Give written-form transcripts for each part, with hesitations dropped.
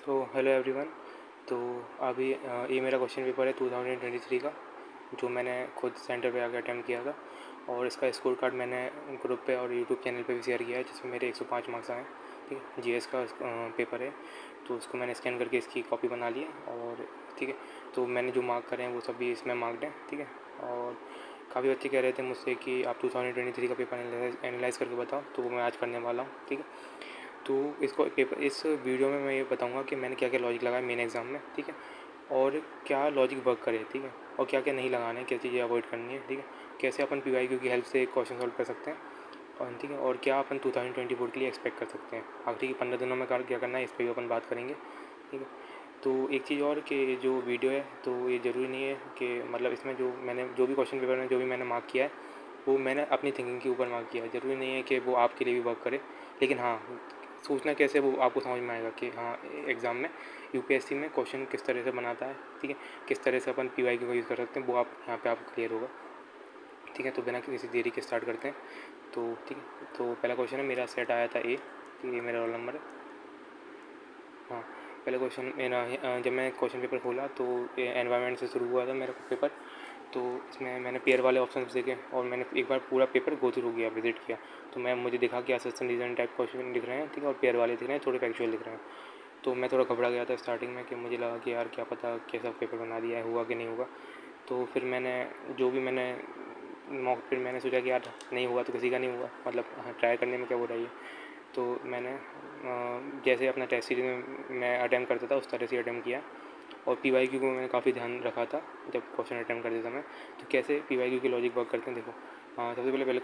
Hello everyone. तो अभी ये मेरा क्वेश्चन पेपर है 2023 का, जो मैंने खुद सेंटर पे आके अटेम्प्ट किया था। और इसका स्कोर कार्ड मैंने ग्रुप पे और यूट्यूब चैनल पे भी शेयर किया है, जिसमें मेरे 105 मार्क्स आए। ठीक है, जीएस का पेपर है, तो उसको मैंने स्कैन करके इसकी कॉपी बना ली है। और ठीक है, तो मैंने जो मार्क करे हैं वो सभी इसमें मार्क्ड हैं। ठीक है, और काफ़ी बच्चे कह रहे थे मुझसे कि आप 2023 का पेपर एनालाइज़ करके बताओ, तो वो मैं आज करने वाला हूँ। ठीक है, तो इस वीडियो में मैं ये बताऊंगा कि मैंने क्या क्या लॉजिक लगाया मेन एग्ज़ाम में। ठीक है, और क्या लॉजिक वर्क करे। ठीक है, और क्या क्या नहीं लगाना है, क्या चीज़ें अवॉइड करनी है। ठीक है, कैसे अपन पीवाईक्यू की हेल्प से क्वेश्चन सॉल्व कर सकते हैं। और ठीक है, और क्या अपन 2024 के लिए एक्सपेक्ट कर सकते हैं आखिरी 15 दिनों में क्या करना है, इस पर भी अपन बात करेंगे। ठीक है, तो एक चीज़ और कि जो वीडियो है, तो ये ज़रूरी नहीं है कि मतलब इसमें जो भी क्वेश्चन पेपर में जो भी मैंने मार्क किया है, वो मैंने अपनी थिंकिंग के ऊपर मार्क किया है। ज़रूरी नहीं है कि वो आपके लिए भी वर्क करे, लेकिन हाँ, सोचना कैसे वो आपको समझ में आएगा कि हाँ, एग्ज़ाम में यूपीएससी में क्वेश्चन किस तरह से बनाता है। ठीक है, किस तरह से अपन पीवाईक्यू का यूज़ कर सकते हैं, वो आप यहाँ पे आपको क्लियर होगा। ठीक है, तो बिना किसी देरी के स्टार्ट करते हैं। तो ठीक है, तो पहला क्वेश्चन है, मेरा सेट आया था ए। ठीक है, ये मेरा रोल नंबर है। हाँ, पहले क्वेश्चन मेरा जब मैं क्वेश्चन पेपर खोला तो एनवायरनमेंट से शुरू हुआ था मेरा पेपर। तो इसमें मैंने पेयर वाले ऑप्शन देखे और मैंने एक बार पूरा पेपर गो थ्रू किया, विजिट किया। तो मुझे दिखा कि असिस्टेंट डिज़ाइन टाइप क्वेश्चन दिख रहे हैं। ठीक है, और पेयर वाले दिख रहे हैं, थोड़े फैक्चुअल दिख रहे हैं। तो मैं थोड़ा घबरा गया था स्टार्टिंग में कि मुझे लगा कि यार क्या पता कैसा पेपर बना दिया है, हुआ कि नहीं होगा। तो फिर मैंने मॉक फिर मैंने सोचा कि यार नहीं हुआ तो किसी का नहीं हुआ, मतलब हाँ, ट्राई करने में क्या बुराई है। तो मैंने जैसे अपना टेस्ट सीरीज में मैं अटैम्प्ट करता था उस तरह से अटैम्प्ट किया। और पीवाईक्यू को मैंने काफ़ी ध्यान रखा था जब क्वेश्चन अटैम्प्ट करते समय। तो कैसे पीवाईक्यू के लॉजिक वर्क करते हैं देखो। सबसे पहले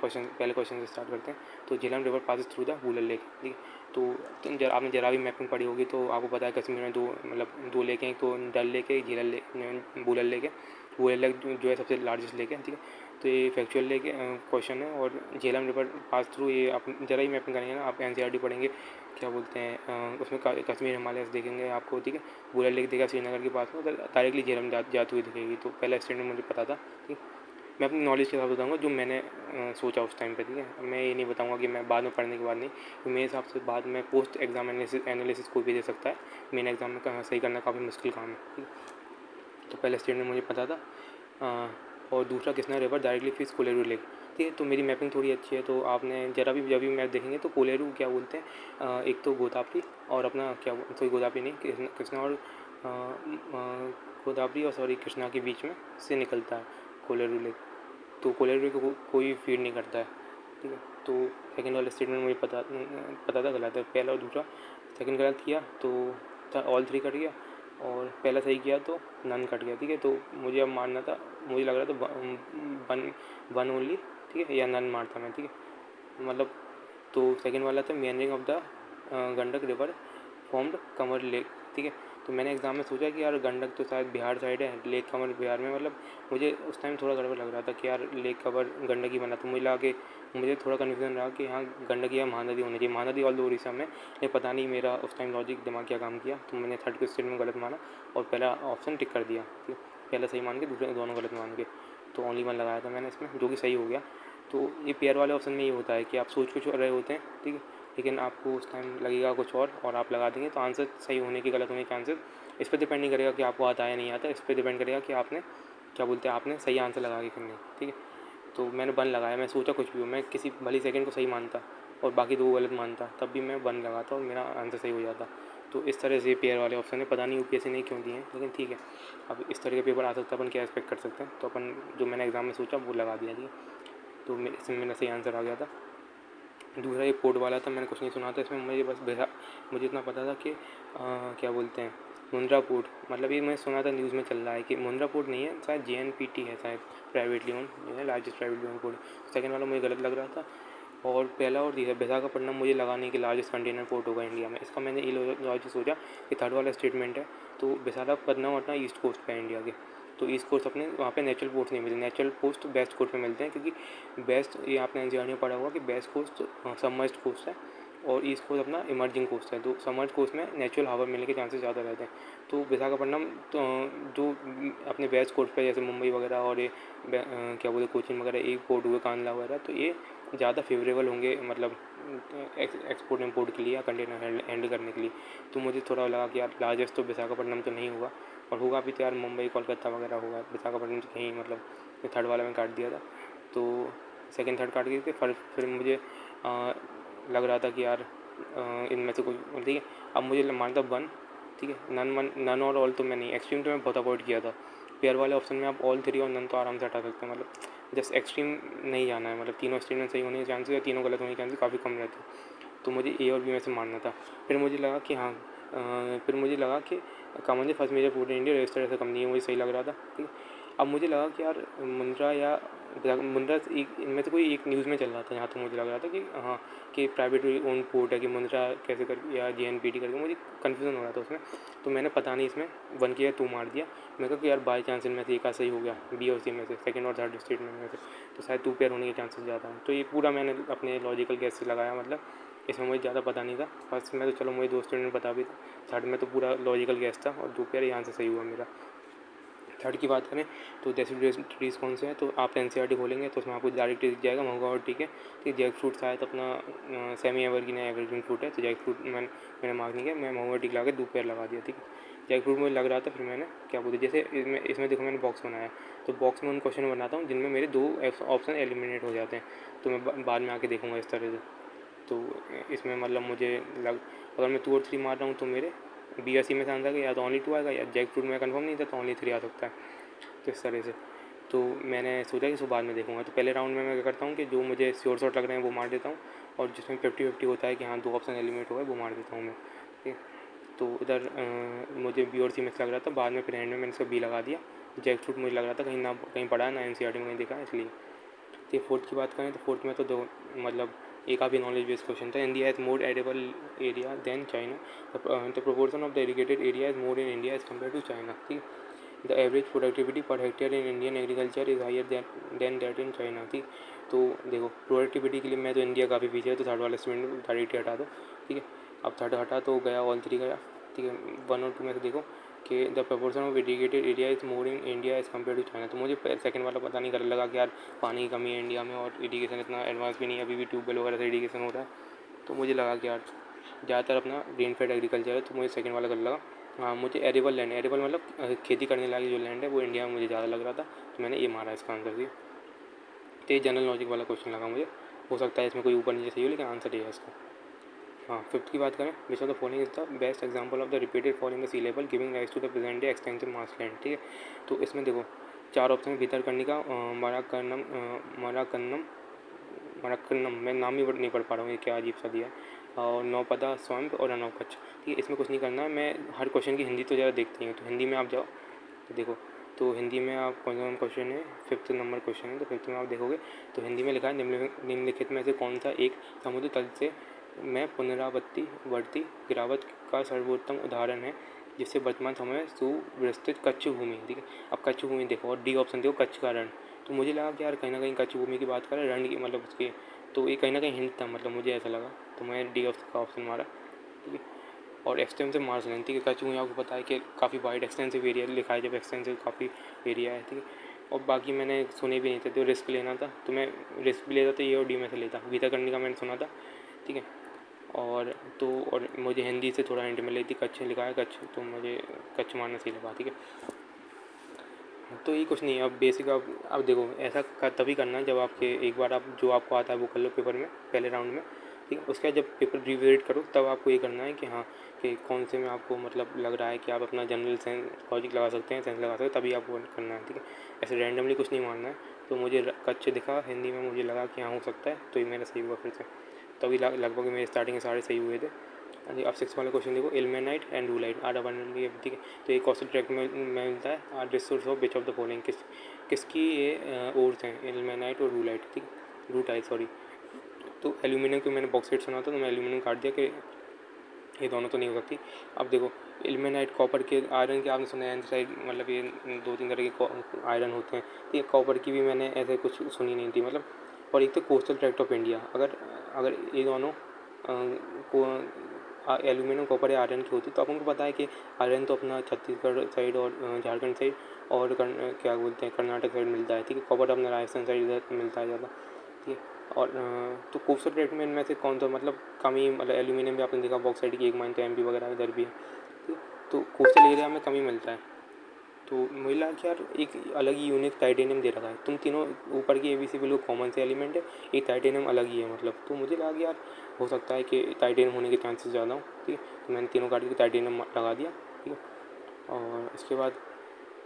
क्वेश्चन से स्टार्ट करते हैं। तो Jhelum river pass through the Wular lake. ठीक है, तो आपने जरा भी मैपिंग पढ़ी होगी तो आपको पता है कश्मीर में दो लेक हैं। एक तो डल लेक है, झेलम लेक, वुलर लेक है। वुलर लेक जो है सबसे लार्जेस्ट लेक है। ठीक है, तो ये फैक्चुअल लेक क्वेश्चन है। और झेलम रिवर पास थ्रू, ये आप जरा ही मैपिंग करेंगे ना, आप एनसीईआरटी पढ़ेंगे, क्या बोलते हैं उसमें कश्मीर हिमालय देखेंगे आपको। ठीक है, वुलर लेक देखा श्रीनगर के पास में, उधर डायरेक्टली झेलम जाती हुई दिखेगी। तो पहला स्टेटमेंट मुझे पता था। ठीक, मैं अपनी नॉलेज के हिसाब से बताऊँगा जो मैंने सोचा उस टाइम पे। ठीक है, मैं ये नहीं बताऊँगा कि मैं बाद में पढ़ने के बाद नहीं, तो मेरे हिसाब से बाद में पोस्ट एग्जाम एनालिसिस कोई भी दे सकता है। मेन एग्जाम में सही करना काफ़ी मुश्किल काम है। ठीक है, तो पहला स्टेटमेंट मुझे पता था। और दूसरा Krishna river directly fish Kolleru lake. ठीक है, तो मेरी मैपिंग थोड़ी अच्छी है, तो आपने जब भी मैप देखेंगे तो कोलेरू क्या बोलते हैं, एक तो गोदावरी और अपना क्या सॉरी गोदावरी नहीं, कृष्णा और गोदावरी और सॉरी कृष्णा के बीच में से निकलता है कोलेरू लेक। तो कोलेरू को कोई फीड नहीं करता है। ठीक है, तो सेकंड वाला स्टेटमेंट मुझे पता था गलत है। पहला और दूसरा, सेकंड गलत किया तो ऑल थ्री कट गया, और पहला सही किया तो नन कट गया। ठीक है, तो मुझे अब मानना था, मुझे लग रहा था वन वन ओनली। ठीक है, या नन मारता मैं। ठीक है, मतलब तो सेकंड वाला था meandering of the Gandak river formed Kanwar lake. ठीक है, तो मैंने एग्ज़ाम में सोचा कि यार गंडक तो शायद बिहार साइड है, लेक कमर बिहार में, मतलब मुझे उस टाइम थोड़ा गड़बड़ लग रहा था कि यार लेक कवर गंडकी बना। तो मुझे थोड़ा कन्फ्यूजन रहा कि हाँ गंडकी या महानदी होनी चाहिए, महानदी ऑल दो उड़ीसा में। ये पता नहीं मेरा उस टाइम लॉजिक दिमाग क्या काम किया, तो मैंने थर्ड क्वेश्चन में गलत माना और पहला ऑप्शन टिक कर दिया। ठीक है, पहला सही मान के दूसरे दोनों गलत मान के, तो ओनली वन लगाया था मैंने इसमें, जो कि सही हो गया। तो ये पेयर वाले ऑप्शन में ये होता है कि आप सोच कुछ रहे होते हैं। ठीक है, लेकिन आपको उस टाइम लगेगा कुछ और आप लगा देंगे, तो आंसर सही होने की गलत होने के चांसेस। इस पर डिपेंड नहीं करेगा कि आपको आता है या नहीं आता, इस पर डिपेंड करेगा कि आपने क्या बोलते हैं आपने सही आंसर लगा के कि नहीं। ठीक है, तो मैंने वन लगाया, मैं सोचा कुछ भी हो, मैं किसी भली सेकंड को सही मानता और बाकी दो गलत मानता, तब भी मैं वन लगाता और मेरा आंसर सही हो जाता। तो इस तरह से पेयर वाले ऑप्शन है, पता नहीं यूपीएससी ने क्यों दिए हैं, लेकिन ठीक है, अब इस तरह का पेपर आ सकता है, अपन क्या एक्सपेक्ट कर सकते हैं। तो अपन जो मैंने एग्जाम में सोचा वो लगा दिया। ठीक है, तो इसमें मेरा सही आंसर आ गया था। दूसरा ये पोर्ट वाला था, मैंने कुछ नहीं सुना था इसमें, मुझे इतना पता था कि क्या बोलते हैं मुंद्रा पोर्ट, मतलब ये मैं सुना था न्यूज़ में चल रहा है कि मुंद्रा पोर्ट नहीं है, शायद जेएनपीटी है, शायद प्राइवेटली ओन, जो है largest privately own port. Second वाला मुझे गलत लग रहा था। और पहला और तीसरा विशाखापट्टनम मुझे लगा नहीं कि लार्जेस्ट कंटेनर पोर्ट होगा इंडिया में, इसका मैंने ये लॉजिक सोचा कि थर्ड वाला स्टेटमेंट है। तो विशाखापट्टनम अपना ईस्ट कोस्ट पे है इंडिया के, तो ईस्ट कोस्ट अपने वहाँ पे नेचुरल पोर्ट्स नहीं मिलते, नेचुरल पोस्ट बेस्ट कोस्ट पे मिलते हैं, क्योंकि बेस्ट ये आपने एनसीईआरटी में पढ़ा होगा कि बेस्ट कोस्ट सबमर्ज्ड कोस्ट है और ईस्ट कोस्ट अपना इमर्जिंग कोस्ट है। तो सबमर्ज्ड कोस्ट में नेचुरल हवा मिलने के चांसेस ज़्यादा रहते हैं। तो विशाखापट्टनम तो जो अपने वेस्ट कोस्ट पे जैसे मुंबई वगैरह और ये क्या बोलते कोचिन वगैरह एक पोर्ट हुए कांडला वगैरह, तो ये ज़्यादा फेवरेबल होंगे, मतलब एक्सपोर्ट इम्पोर्ट के लिए या कंटेनर हैंडल करने के लिए। तो मुझे थोड़ा लगा कि यार लार्जेस्ट तो विशाखापट्टनम तो नहीं होगा, और होगा भी तो यार मुंबई कोलकाता वगैरह होगा, विशाखापट्टनम तो कहीं मतलब थर्ड वाला में काट दिया था। तो सेकंड थर्ड काट दिए थे। फिर मुझे लग रहा था कि यार इनमें से कोई, ठीक है। अब मुझे मानता वन, ठीक है, नन और ऑल तो मैं नहीं, एक्सट्रीम तो मैं बहुत अवॉइड किया था। पेयर वाले ऑप्शन में आप ऑल थ्री और नन तो आराम से हटा सकते हैं, मतलब जस्ट एक्सट्रीम नहीं जाना है, मतलब तीनों एक्सट्रीम में सही होने के चांसेस या तीनों गलत होने के चांसेस काफ़ी कम रहते हैं। तो मुझे ए और बी में से मानना था। फिर मुझे लगा कि हाँ, फिर मुझे लगा कि common first major food in India registered ऐसा कंपनी है, मुझे सही लग रहा था, ठीक है। अब मुझे लगा कि यार मुंद्रा या मुंद्रा इनमें से कोई एक न्यूज़ में चल रहा था, जहाँ तो मुझे लग रहा था कि हाँ कि प्राइवेट ओन पोर्ट है, कि मुंद्रा कैसे कर या JNPT करके, मुझे कन्फ्यूज़न हो रहा था उसमें। तो मैंने पता नहीं इसमें वन किया टू मार दिया। मैं कहा कि यार बाई चांस इनमें से एक सही हो गया, बी और सी में से, सेकंड और थर्ड स्टेटमेंट में से, तो शायद टू पेयर होने के चांसेस ज़्यादा हैं। तो ये पूरा मैंने अपने लॉजिकल गैस से लगाया, मतलब इसमें मुझे ज़्यादा पता नहीं था। फर्स्ट में तो चलो मुझे दो स्टूडेंट पता भी था, थर्ड में तो पूरा लॉजिकल गैस था और दो पेयर यहाँ से सही हुआ मेरा। थर्ड की बात करें तो डेसिड्यूस ट्रीज़ कौन से हैं, तो आप NCERT खोलेंगे तो उसमें आपको डायरेक्ट दिख जाएगा महुआ और ठीक है। तो जैक फ्रूट शायद अपना सेमी एवरग्रीन है, एवरग्रीन फ्रूट है, तो जैक फ्रूट मैंने मार्क नहीं किया, मैं महुआ टिक ला के दो पेयर लगा दिया, ठीक है। जैक फ्रूट मुझे लग रहा था, फिर मैंने क्या बोलते जैसे इसमें देखो मैंने बॉक्स बनाया, तो बॉक्स में उन क्वेश्चन बनाता हूँ जिनमें मेरे दो ऑप्शन एलिमिनेट हो जाते हैं, तो मैं बाद में आके देखूँगा इस तरह से। तो इसमें मतलब मुझे अगर मैं 2 और 3 मार रहा हूँ तो मेरे बी और सी में से आंसर या तो ओनली 2 आएगा, या जैक फ्रूट में कंफर्म नहीं था तो ओनली 3 आ सकता है, तो इस तरह से। तो मैंने सोचा कि इसको बाद में देखूँगा। तो पहले राउंड में मैं क्या करता हूँ कि जो मुझे श्योर शॉट लग रहे हैं वो मार देता हूँ, और जिसमें 50-50 होता है कि हाँ 2 ऑप्शन एलिमिनेट हो गए वो मार देता हूँ मैं, ठीक है। तो इधर मुझे बी और सी में से लग रहा था, बाद में फिर एंड में मैंने इसका बी लगा दिया। जैक फ्रूट मुझे लग रहा था कहीं ना कहीं पढ़ा है ना NCERT में कहीं देखा है, इसलिए। तो फोर्थ की बात करें तो फोर्थ में तो दो मतलब एक काफ़ी नॉलेज बेस्ड क्वेश्चन था। India has more edible area than China, the proportion of the irrigated area is more in India as compare to China, ठीक। The average productivity per hectare in Indian agriculture is higher than that in China, ठीक। तो देखो productivity के लिए मैं तो India काफ़ी पीछे है, तो थर्ड वाले स्टूडेंट थर्ड 80 हटा दो, ठीक है। अब थर्ड हटा तो गया ऑल थ्री गया, ठीक है। वन और टू में से देखो कि the proportion of irrigated area is more in India as compare to China. तो मुझे सेकंड वाला पता नहीं कर लगा कि यार पानी की कमी है इंडिया में और इरीगेशन इतना एडवांस भी नहीं है, अभी भी ट्यूबवेल वगैरह से इरीगेशन हो रहा है। तो मुझे लगा कि यार ज़्यादातर अपना रेन फेड एग्रीकल्चर है, तो मुझे सेकंड वाला कर लगा। हाँ मुझे एरेबल लैंड, एरेबल मतलब खेती करने लायक जो लैंड है वो इंडिया में मुझे ज़्यादा लग रहा था, तो मैंने ये मारा इसका आंसर भी। तो ये जनरल लॉजिक वाला क्वेश्चन लगा मुझे, हो सकता है इसमें कोई ऊपर नीचे सही हो, लेकिन आंसर ये है इसका। हाँ फिफ्थ की बात करें, which of the following is the best example of the repeated fall in the sea level giving rise to the present day extensive marshland, ठीक है। तो इसमें देखो चार ऑप्शन भितरकनिका, मराकन्नम मरक्कनम, मैं नाम ही नहीं पढ़ पा रहा हूँ, ये क्या अजीब सा दिया है, और नौपदा स्वयं और अनौकच, ठीक है। इसमें कुछ नहीं करना है, मैं हर क्वेश्चन की हिंदी तो ज़्यादा देखती हैं, तो हिंदी में आप जाओ तो देखो। तो हिंदी में आप कौन सा क्वेश्चन है, फिफ्थ नंबर क्वेश्चन है, तो फिफ्थ में आप देखोगे तो हिंदी में लिखा है निम्नलिखित में से कौन सा एक समुद्र तल से में पुनरावर्ती गिरावट का सर्वोत्तम उदाहरण है जिससे वर्तमान समय में सुविस्तृत कच्छ भूमि, ठीक है। अब कच्छ भूमि देखो और डी ऑप्शन देखो कच्छ का रण, तो मुझे लगा कि यार कहीं ना कहीं कच्छ भूमि की बात करें, रण की मतलब उसकी, तो ये कहीं ना कहीं हिंट था, मतलब मुझे ऐसा लगा, तो मैं डी का ऑप्शन मारा, ठीक है। और एक्सटेंसिव मार्श लेंथ, ठीक है। कच्छ भूमि आपको पता है कि काफ़ी वाइड एक्सटेंसिव एरिया लिखा है, जब एक्सटेंसिव काफ़ी एरिया है, ठीक है। और बाकी मैंने सुने भी नहीं थे, तो रिस्क लेना था, तो मैं रिस्क भी लेता तो ये और डी में से लेता, गीता करने का मैंने सुना था, ठीक है। और तो और मुझे हिंदी से थोड़ा हिंट मिल रही थी, कच्छ लिखा है कच्छ, तो मुझे कच्छ मारना सही लगा, ठीक है। तो ये कुछ नहीं है, अब बेसिक अब देखो ऐसा तभी करना है जब आपके एक बार आप जो आपको आता है वो कर लो पेपर में पहले राउंड में, ठीक है। उसके बाद जब पेपर रिविजिट करो तब आपको ये करना है कि हाँ कि कौन से में आपको मतलब लग रहा है कि आप अपना जनरल सेंस लॉजिक लगा सकते हैं, सेंस लगा सकते हैं, तभी आपको करना है, ठीक है। ऐसे रैंडमली कुछ नहीं मारना है। तो मुझे कच्छ दिखा हिंदी में, मुझे लगा कि हाँ हो सकता है, तो ये मेरा सही हुआ फिर से, तभी लगभग मेरे स्टार्टिंग के सारे सही हुए थे। हाँ जी, अब सिक्स वाला क्वेश्चन देखो, ilmenite and rutile are abundantly, ठीक है। तो ये कौशल ट्रैक में मिलता है, are resource of which of the following, किसकी ये ओर्स हैं, इल्मेनाइट और रूलाइट, ठीक, रूटाइट सॉरी। तो एल्यूमिनियम को मैंने बॉक्साइट सुना था, तो मैं एल्यूमिनियम काट दिया कि ये दोनों तो नहीं हो सकती। अब देखो इल्मेनाइट कॉपर के, आयरन के आपने सुना है एंथ्राइड, मतलब ये दो तीन तरह के आयरन होते हैं, तो ये कॉपर की भी मैंने ऐसे कुछ सुनी नहीं थी, मतलब। और एक तो कोस्टल ट्रैक्ट ऑफ इंडिया, अगर अगर ये दोनों को एल्यूमिनियम कॉपर या आयरन की होती, तो अपन को पता है कि आयरन तो अपना छत्तीसगढ़ साइड और झारखंड साइड और क्या बोलते हैं कर्नाटक साइड मिलता है, ठीक है। कॉपर अपना राजस्थान साइड इधर मिलता है ज़्यादा, ठीक है। और तो खूबसूरत रेट में इनमें से कौन सा मतलब कमी मतलब एल्यूमिनियम भी आपने देखा बॉक्साइट की एक माइन तो एमपी वगैरह इधर भी है, ठीक है। तो कोस्टल एरिया में कमी मिलता है। तो मुझे लगा कि यार एक अलग ही यूनिक टाइटेनियम दे रखा है, तुम तीनों ऊपर की एबीसी बिल्कुल कॉमन से एलिमेंट है, एक टाइटेनियम अलग ही है मतलब। तो मुझे लगा कि यार हो सकता है कि टाइटेनियम होने के चांसेस ज़्यादा हो, ठीक है। तो मैंने तीनों काट के टाइटेनियम लगा दिया, ठीक है। और इसके बाद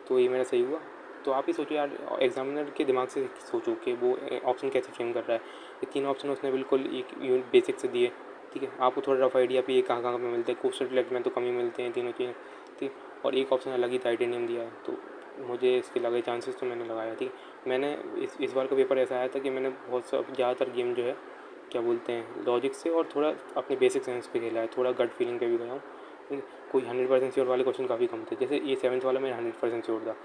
तो ये मेरा सही हुआ। तो आप ही सोचो यार, एग्जामिनर के दिमाग से सोचो कि वो ऑप्शन कैसे फ्रेम कर रहा है। ये तीन ऑप्शन उसने बिल्कुल एक बेसिक से दिए, ठीक है। आपको थोड़ा रफ आइडिया भी ये कहाँ कहाँ पे मिलते हैं, कोस्टल प्लेट में तो कमी मिलते हैं तीनों चीज़ें, ठीक है। और एक ऑप्शन अलग ही टाइटेनियम दिया है, तो मुझे इसके लगे चांसेस तो मैंने लगाया, ठीक है। मैंने इस बार का पेपर ऐसा आया था कि मैंने बहुत सा ज़्यादातर गेम जो है क्या बोलते हैं लॉजिक से और थोड़ा अपने बेसिक साइंस पे खेला है, थोड़ा गट फीलिंग पे भी गया हूँ, ठीक है। कोई 100% श्योर वाले क्वेश्चन काफ़ी कम थे, जैसे ये 7th वाला मेरा 100% श्योर था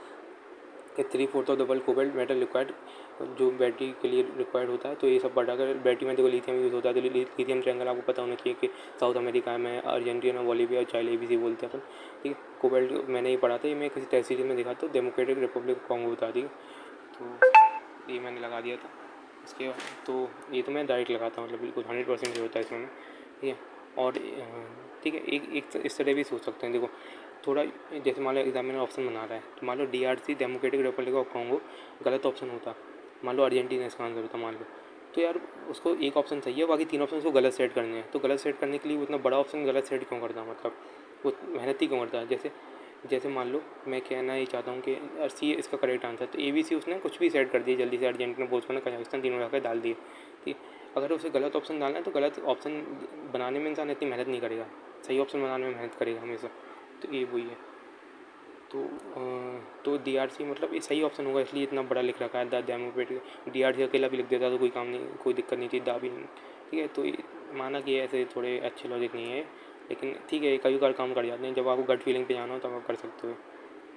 कि 3/4 of the world cobalt metal required जो बैटरी के लिए रिक्वायर्ड होता है। तो ये सब बढ़ाकर बैटरी में देखो लिथियम यूज़ होता है, तो लिथियम ट्रायंगल आपको पता होना चाहिए कि साउथ अमेरिका में अर्जेंटीना, बोलीविया और चाइले एबीसी बोलते हैं अपन, ठीक है। कोबाल्ट मैंने ही पढ़ा था, ये मैं किसी टेस्ट सीरीज में देखा, तो डेमोक्रेटिक रिपब्लिक कॉन्गो बता दी, तो ये मैंने लगा दिया था। इसके बाद तो ये तो मैं डायरेक्ट लगाता हूँ मतलब बिल्कुल 100% जो होता है इसमें, ठीक है। और ठीक है, एक इस तरह भी सोच सकते हैं, देखो थोड़ा जैसे मान लो एग्जामिनर ऑप्शन बना रहा है, तो मान लो DRC democratic Republic of Congo गलत ऑप्शन होता, मान लो अर्जेंटीना इसका आंसर होता मान लो, तो यार उसको एक ऑप्शन सही है, बाकी तीन ऑप्शन उसको गलत सेट करने हैं। तो गलत सेट करने के लिए वो इतना बड़ा ऑप्शन गलत सेट क्यों करता, मतलब वो मेहनत ही क्यों करता है। जैसे जैसे मान लो मैं कहना ही चाहता हूँ कि सी इसका करेक्ट आंसर, तो ABC उसने कुछ भी सेट कर दिया जल्दी से, अर्जेंटीना, बोत्सवाना, कजाकिस्तान तीनों रखा डाल दिए, ठीक है। अगर उसे गलत ऑप्शन डालना है तो गलत ऑप्शन बनाने में इंसान इतनी मेहनत नहीं करेगा, सही ऑप्शन बनाने में मेहनत करेगा हमेशा। तो ये वही है। तो DRC मतलब ये सही ऑप्शन होगा, इसलिए इतना बड़ा लिख रखा है द डेमोक्रेटिक। DRC अकेला भी लिख देता तो कोई काम नहीं, कोई दिक्कत नहीं थी, दा भी नहीं, ठीक है। तो माना कि ऐसे थोड़े अच्छे लॉजिक नहीं है, लेकिन ठीक है कभी कभार काम कर जाते हैं, जब आपको गट फीलिंग पे जाना हो तब आप कर सकते हो,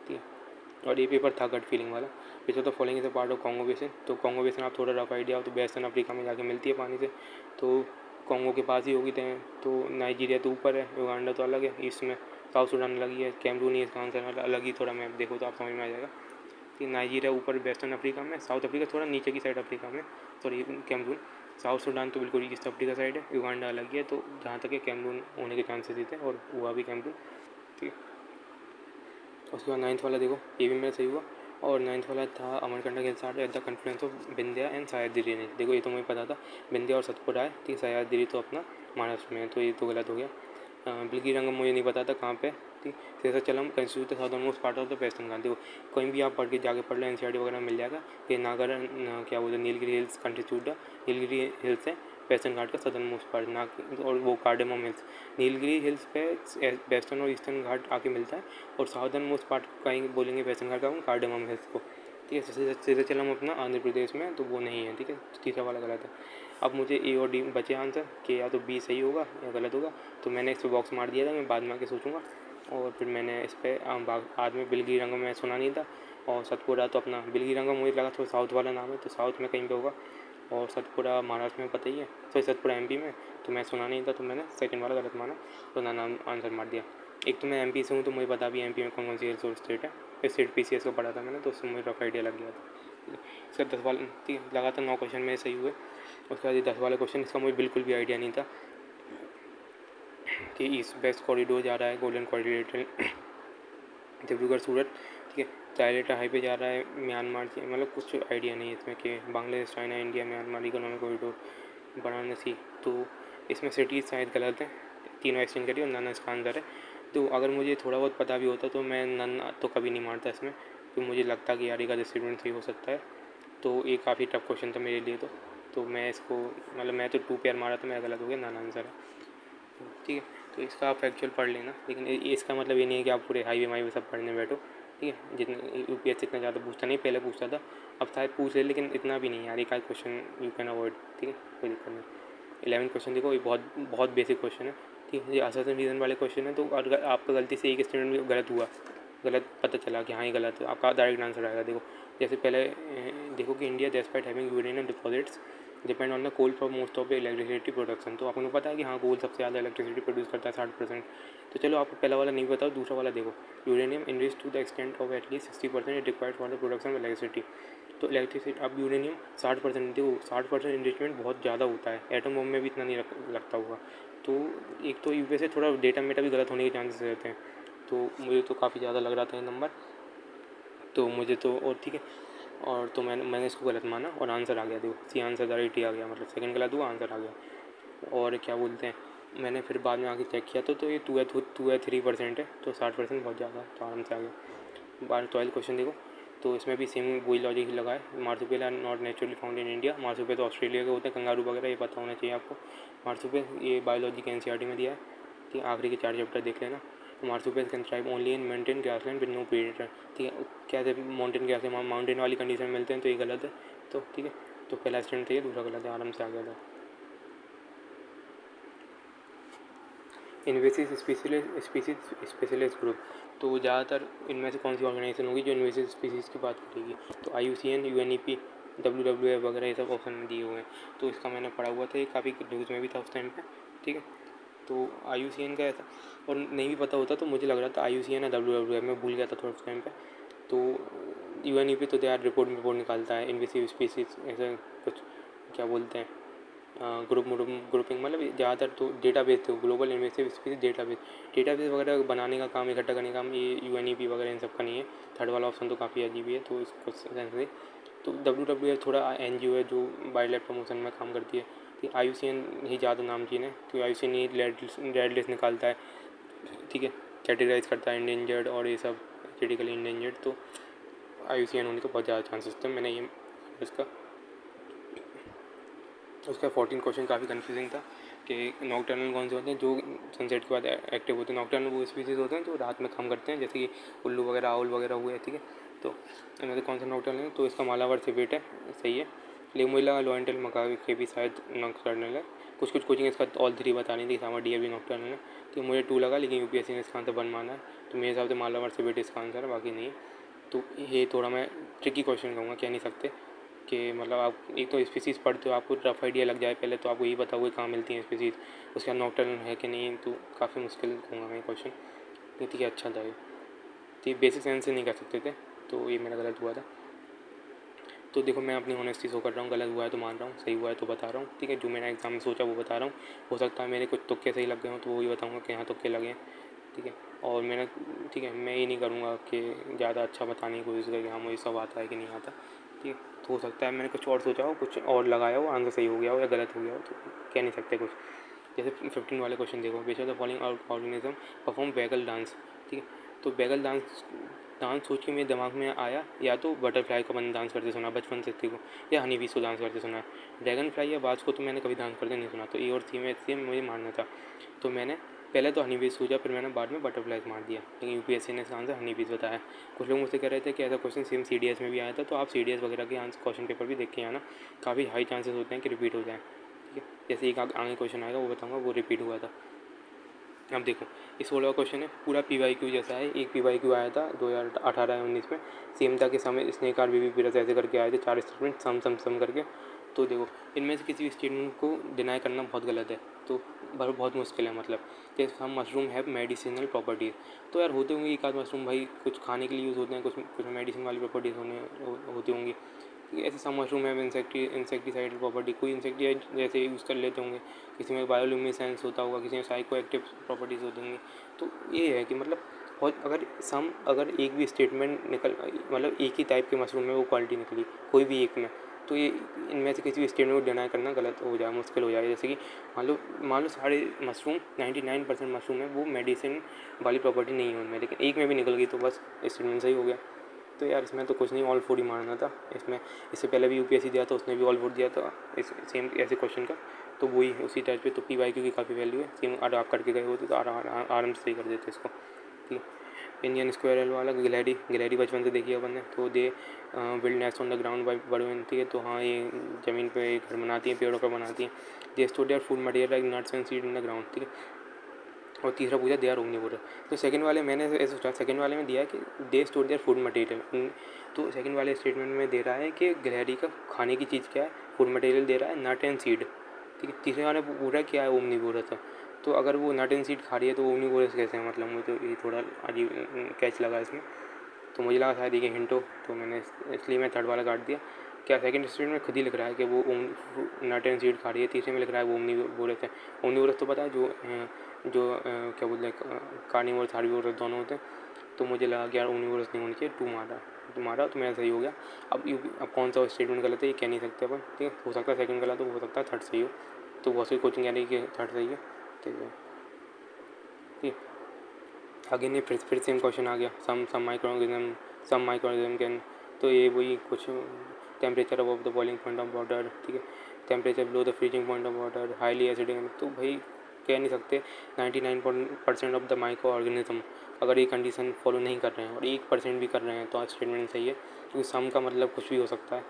ठीक है। और ये पेपर था गट फीलिंग वाला। विच of the following is a part of Congo basin. तो कॉन्गो बेसिन आप थोड़ा रफ आइडिया हो तो वेस्टर्न अफ्रीका में जाके मिलती है पानी से, तो कॉन्गो के पास ही होगी तो नाइजीरिया तो ऊपर है, युगांडा तो अलग है ईस्ट में, साउथ सुडान अलग ही है, कैमरून ही इसका आंसर मतलब अलग ही, थोड़ा मैप देखो तो आप समझ में आ जाएगा कि नाइजीरिया ऊपर वेस्टर्न अफ्रीका में, साउथ अफ्रीका थोड़ा नीचे की साइड अफ्रीका में, सॉरी कैमरून। साउथ सुडान तो बिल्कुल ईस्ट अफ्रीका साइड है, युगांडा अलग ही है, तो जहाँ तक है कैमरून होने के चांसेस थे और हुआ भी कैमरून, ठीक है। उसके बाद 9th वाला देखो, ये भी मेरा सही हुआ। और 9th वाला था Amarkantak hills are at the confluence of Vindhya and Sahyadri range. देखो ये तो मुझे पता था, विंध्या और सतपुरा है, ठीक, सह्याद्री तो अपना महाराष्ट्र में है, तो ये तो गलत हो गया। बिल्की रंगम मुझे नहीं पता था कहाँ पे, ठीक। Seshachalam constitute the southernmost part of the Western Ghat. देखो कहीं भी आप पढ़ के जाके पढ़ लो, NCERT वगैरह में मिल जाएगा कि क्या बोलते हैं Nilgiri hills constitute the, Nilgiri hills है वेस्टर्न घाट का सदर्न मोस्ट पार्ट ना, और वो कार्डेमम हिल्स, नीलगिरी हिल्स पे वेस्टर्न और ईस्टर्न घाट आके मिलता है, और साउदर्न मोस्ट पार्ट कहीं बोलेंगे वेस्टर्न घाट का कार्डेमम हिल्स को, ठीक है। शेषाचलम अपना आंध्र प्रदेश में, तो वो नहीं है, ठीक है। तीसरा वाला गलत है। अब मुझे A और D बचे आंसर कि या तो B सही होगा या गलत होगा, तो मैंने इस पर बॉक्स मार दिया था, मैं बाद में आके सोचूंगा। और फिर मैंने इस पर बाद में बिलगी रंगम में सुना नहीं था, और सतपुरा तो अपना बिलगी रंगम मुझे लगा थोड़ा साउथ वाला नाम है, तो साउथ में कहीं पे होगा, और सतपुरा महाराष्ट्र में पता ही है, सॉरी सतपुरा MP में, तो मैं सुना नहीं था, तो मैंने सेकंड वाला गलत माना, तो ना नाम आंसर मार दिया। एक तो मैं MP से हूँ तो मुझे पता भी MP में कौन कौन सी हिल्स और स्टेट है, फिर स्टेट PCS को पढ़ा था मैंने, तो उससे मुझे रफ आइडिया लग गया था। इसका 10 वाला, ठीक है, लगातार 9 क्वेश्चन मेरे सही हुए। उसके बाद ये 10 वाला क्वेश्चन, इसका मुझे बिल्कुल भी आइडिया नहीं था कि ईस्ट वेस्ट कॉरिडोर जा रहा है, गोल्डन कॉरिडोर डिब्रूगढ़ सूरत, ठीक है, डायरेक्ट हाईवे जा रहा है म्यांमार से, मतलब कुछ आइडिया नहीं है इसमें कि Bangladesh, China, India, Myanmar economic corridor, Varanasi. तो इसमें सिटीज़ शायद गलत है, तीनों एक्सचेंज करिए और नन इसका आंसर है। तो अगर मुझे थोड़ा बहुत पता भी होता तो मैं नन तो कभी नहीं मारता इसमें, क्योंकि मुझे लगता कि यार का स्टूडेंट सही हो सकता है। तो ये काफ़ी टफ क्वेश्चन था मेरे लिए, तो मैं इसको मतलब मैं तो 2 पेयर मारा था, मेरा गलत हो गया, नन आंसर है, ठीक है। तो इसका आप फैक्चुअल पढ़ लेना, लेकिन इसका मतलब ये नहीं है कि आप पूरे हाईवे माईवे सब पढ़ने बैठो, ठीक है। जितने UPSC इतना ज़्यादा पूछता नहीं, पहले पूछता था, अब शायद पूछ ले, लेकिन इतना भी नहीं यार, एक आध क्वेश्चन यू कैन अवॉइड, ठीक है, कोई दिक्कत नहीं। 11 क्वेश्चन देखो, ये बहुत बहुत बेसिक क्वेश्चन है, ठीक है। ये असर्शन रीज़न वाले क्वेश्चन है, तो अगर आपका गलती से एक स्टूडेंट भी गलत हुआ, गलत पता चला कि हाँ ये गलत है, आपका डायरेक्ट आंसर आएगा। देखो जैसे पहले देखो कि India despite having uranium deposits depend on the coal for most of electricity production. तो आपको पता है कि हाँ कोल सबसे ज़्यादा इलेक्ट्रिसिटी प्रोड्यूस करता है 60%। तो चलो आपको पहला वाला नहीं बताओ, दूसरा वाला देखो, uranium enriched to the extent of at least 60% it required for the production of electricity. तो इलेक्ट्रिसिटी अब यूरेनियम 60%, देखो 60% इन्रिचमेंट बहुत ज़्यादा होता है, एटम बम में भी इतना नहीं लगता होगा। तो एक तो यूपीएस से थोड़ा डेटा मेटा भी गलत होने के चांसेस रहते हैं, तो मुझे तो काफ़ी ज़्यादा लग रहा था ये नंबर, तो मुझे तो और ठीक है, और तो मैंने इसको गलत माना और आंसर आ गया, देखो सी आंसर डायरेक्ट ही आ गया, मतलब सेकंड गलत हुआ, आंसर आ गया। और क्या बोलते हैं, मैंने फिर बाद में आके चेक किया तो ये 2 या 3% है, तो 60% बहुत ज़्यादा है, तो आराम से आ गया। 12th क्वेश्चन देखो, तो इसमें भी सेम वही लॉजिक ही लगा है। Marsupial are not naturally found in India, marsupial तो ऑस्ट्रेलिया के होते हैं, कंगारू वगैरह ये पता होना चाहिए आपको। मार्सुपियल ये बायोलॉजी के एनसीईआरटी में दिया है, ठीक है, आखिरी के 4 चैप्टर देख लेना। Marsupial can thrive only in mountain grassland with no predator, ठीक है, कैसे माउंटेन ग्रास माउंटेन वाली कंडीशन में मिलते हैं, तो ये गलत है, तो ठीक है, तो पहला स्टैंड था, दूसरा गलत है, आराम से आ गया था। इन्वेसिव स्पेशलिस्ट ग्रुप, तो ज़्यादातर इनमें से कौन सी ऑर्गेनाइजेशन होगी जो इन्वेसिव स्पीसीज़ की बात करेगी, तो IUCN, UNEP, WWF वगैरह ये सब ऑप्शन दिए हुए हैं। तो इसका मैंने पढ़ा हुआ था, ये काफ़ी न्यूज़ में भी था उस टाइम पे, ठीक है। तो IUCN का ऐसा, और नहीं भी पता होता तो मुझे लग रहा था IUCN या WWF, मैं भूल गया था थोड़ा उस टाइम पे। तो UNEP तो यार रिपोर्ट निकालता है इन्वेसिव स्पीसीज़, ऐसा कुछ क्या बोलते हैं, ग्रुपिंग, मतलब ज़्यादातर तो डेटाबेस, तो ग्लोबल इन्वेसिव स्पीसीज डेटाबेस वगैरह बनाने का काम, इकट्ठा करने का काम ये UNEP वगैरह इन सब का नहीं है। थर्ड वाला ऑप्शन तो काफ़ी अजीब ही है, तो इसको सेंस नहीं। तो WWF थोड़ा NGO है जो वाइल्ड लाइफ प्रमोशन में काम करती है, तो IUCN ही ज़्यादा नामचीन है, तो IUCN ही रेड लिस्ट निकालता है, ठीक है, कैटेगराइज करता है इंडेंजर्ड और ये सब क्रिटिकली इंडेंजर्ड, तो IUCN होने के बहुत ज़्यादा चांसेस थे। मैंने ये इसका उसका 14 क्वेश्चन काफ़ी कन्फ्यूजिंग था कि नॉकटर्नल कौन से होते हैं जो सनसेट के बाद एक्टिव होते हैं। नॉकटर्नल वो स्पीसीज होते हैं जो रात में काम करते हैं, जैसे कि उल्लू वगैरह, आउल वगैरह हुए, ठीक है। तो इनमें से कौन सा नॉकटर्नल है, तो इसका मालाबार सिवेट है, सही है। लेमुला लॉयंटल मकावी के भी शायद नॉकटर्नल है। कुछ कोचिंग इसका ऑल 3 बता रही थी, सामा DA भी नॉकटर्नल है, तो मुझे 2 लगा, लेकिन UPSC ने इसका आंसर 1 माना है, तो मेरे हिसाब से मालाबार सिवेट इसका आंसर है, बाकी नहीं। तो ये थोड़ा मैं ट्रिकी क्वेश्चन कहूँगा, कह नहीं सकते कि मतलब आप एक तो स्पीसीज़ पढ़ते हो, आपको रफ आइडिया लग जाए पहले, तो आपको यही पता हुआ कहाँ मिलती हैं स्पीसीज़, उसका नॉकटर्नल है कि नहीं, तो काफ़ी मुश्किल कहूँगा मैं क्वेश्चन। नहीं ठीक है, अच्छा था ये, तो ये बेसिक साइंस से नहीं कर सकते थे, तो ये मेरा गलत हुआ था। तो देखो मैं अपनी ऑनेस्टी शो कर रहा हूँ, गलत हुआ है तो मान रहा हूँ, सही हुआ है तो बता रहा हूँ, ठीक है। जो मैंने एग्जाम में सोचा वो बता रहा हूँ, हो सकता है मेरे कुछ तुक्के सही लग गए हों, तो वही बताऊँगा कि हाँ तुक्के लगे हैं, ठीक है। और मैंने, ठीक है, मैं ये नहीं करूँगा कि ज़्यादा अच्छा बताने की कोशिश करें, हाँ मुझे सब आता है कि नहीं आता, ठीक है। तो हो सकता है मैंने कुछ और सोचा हो, कुछ और लगाया हो, आंसर सही हो गया हो या गलत हो गया हो, तो कह नहीं सकते कुछ। जैसे 15 वाले क्वेश्चन देखो, विच of the following organism perform bagel dance, ठीक है। तो बैगल डांस सोच के मेरे दिमाग में आया, या तो बटरफ्लाई को मैंने डांस करते सुना बचपन से थी को, या हनी बीस को डांस करते सुना है। ड्रैगन फ्लाई या बाज को तो मैंने कभी डांस करते नहीं सुना, तो A और C में से मुझे मारना था। तो मैंने पहले तो हनी बीस सोचा, फिर मैंने बाद में बटरफ्लाइज मार दिया, लेकिन UPSC ने इसका आंसर हनी बीस बताया। कुछ लोग मुझसे कह रहे थे कि ऐसा क्वेश्चन सेम CDS में भी आया था, तो आप CDS वगैरह के आंसर क्वेश्चन पेपर भी देख के आना, काफ़ी हाई चांसेस होते हैं कि रिपीट हो जाए, ठीक है। जैसे एक आगे क्वेश्चन आएगा वो बताऊँगा, वो रिपीट हुआ था। अब देखो ये 16वां क्वेश्चन है, पूरा PYQ जैसा है। एक PYQ आया था 2018-19 में, सेम था कि समय स्नेक आर बीबी पीरस ऐसे करके आए थे, 4 स्टेटमेंट सम करके। तो देखो इनमें से किसी भी स्टेटमेंट को डिनाई करना बहुत गलत है, तो बहुत मुश्किल है। मतलब जैसे हम मशरूम हैव मेडिसिनल प्रॉपर्टीज़, तो यार होते होंगे एक आध मशरूम भाई कुछ खाने के लिए यूज़ होते हैं, कुछ मेडिसिन वाली प्रॉपर्टीज़ होती होंगी। ऐसे सब मशरूम है इंसेक्टिसाइडल प्रॉपर्टी, कोई इंसेक्टिसाइड जैसे यूज़ कर लेते होंगे, किसी में बायोल्यूमिनेसेंस होता होगा, किसी में साइको एक्टिव प्रॉपर्टीज़ होती होंगी। तो ये है कि मतलब बहुत, अगर एक भी स्टेटमेंट निकल, मतलब एक ही टाइप के मशरूम में वो क्वालिटी निकली कोई भी एक में, तो ये इनमें से किसी भी स्टेटमेंट को डिनाई करना गलत हो जाए, मुश्किल हो जाए। जैसे कि मान लो सारे मशरूम 99% मशरूम है वो मेडिसिन वाली प्रॉपर्टी नहीं है उनमें, लेकिन एक में भी निकल गई तो बस स्टेटमेंट सही हो गया। तो यार इसमें तो कुछ नहीं, ऑल फोर ही मारना था इसमें। इससे पहले भी UPSC दिया था, उसने भी ऑल फोर दिया था इस सेम ऐसे क्वेश्चन का, तो वही उसी टाइप पे। तो PYQ की काफ़ी वैल्यू है, सेम अगर आप करके गए होते तो आराम से सही कर देते इसको, ठीक है। इंडियन स्क्वायरल वाला गिलहरी बचपन से देखी अपन ने, तो they build nest on the ground by बड़ी बनती है, तो हाँ ये ज़मीन पे घर बनाती हैं, पेड़ों पर बनाती हैं। They store their food material like nuts and seed in the ground, ठीक है। और तीसरा पूछा दे आर ओमनीवोरस, तो सेकंड वाले मैंने ऐसे सोचा, सेकंड वाले में दिया है कि they store their food material, तो सेकंड वाले स्टेटमेंट में दे रहा है कि गिलहरी का खाने की चीज़ क्या है, फूड मटेरियल दे रहा है नट एंड सीड, ठीक है। तीसरे वाले पूछ रहा है क्या है ओमनीवोरस है, तो अगर वो नट एंड सीड खा रही है तो ओमनीवोरस कैसे है, मतलब मुझे तो ये थोड़ा अजीब कैच लगा इसमें। तो मुझे लगा शायद ये हिंट हो, तो मैंने इसलिए मैं थर्ड वाला काट दिया। क्या सेकंड स्टेटमेंट में खुद ही लिख रहा है कि वो नट एंड सीड खा रही है। तीसरे में लिख रहा है वो ओमनीवोरस है। ओमनीवोरस तो पता है जो क्या बोलते हैं कार्निवोरस हार्बिवोरस दोनों होते हैं। तो मुझे लगा कि यार ओमनीवोरस नहीं होनी चाहिए, टू मारा तो मेरा सही हो गया। अब कौन सा स्टेटमेंट गलत है ये कह नहीं सकते अपन, ठीक है। हो सकता है सेकंड गलत हो सकता है थर्ड सही हो। तो बहुत सी कोचिंग कह रही है कि थर्ड सही है, ठीक है। ठीक है, आगे नहीं फिर सेम क्वेश्चन आ गया। सम माइक्रोऑर्गेनिज्म कैन, तो ये वही कुछ temperature above the boiling point of water, ठीक है, temperature below the freezing point of water, highly acidic. तो भाई कह नहीं सकते 99% ऑफ द माइक्रो ऑर्गेनिज्म अगर ये कंडीशन फॉलो नहीं कर रहे हैं और 1% भी कर रहे हैं तो आज स्टेटमेंट सही है, क्योंकि सम का मतलब कुछ भी हो सकता है।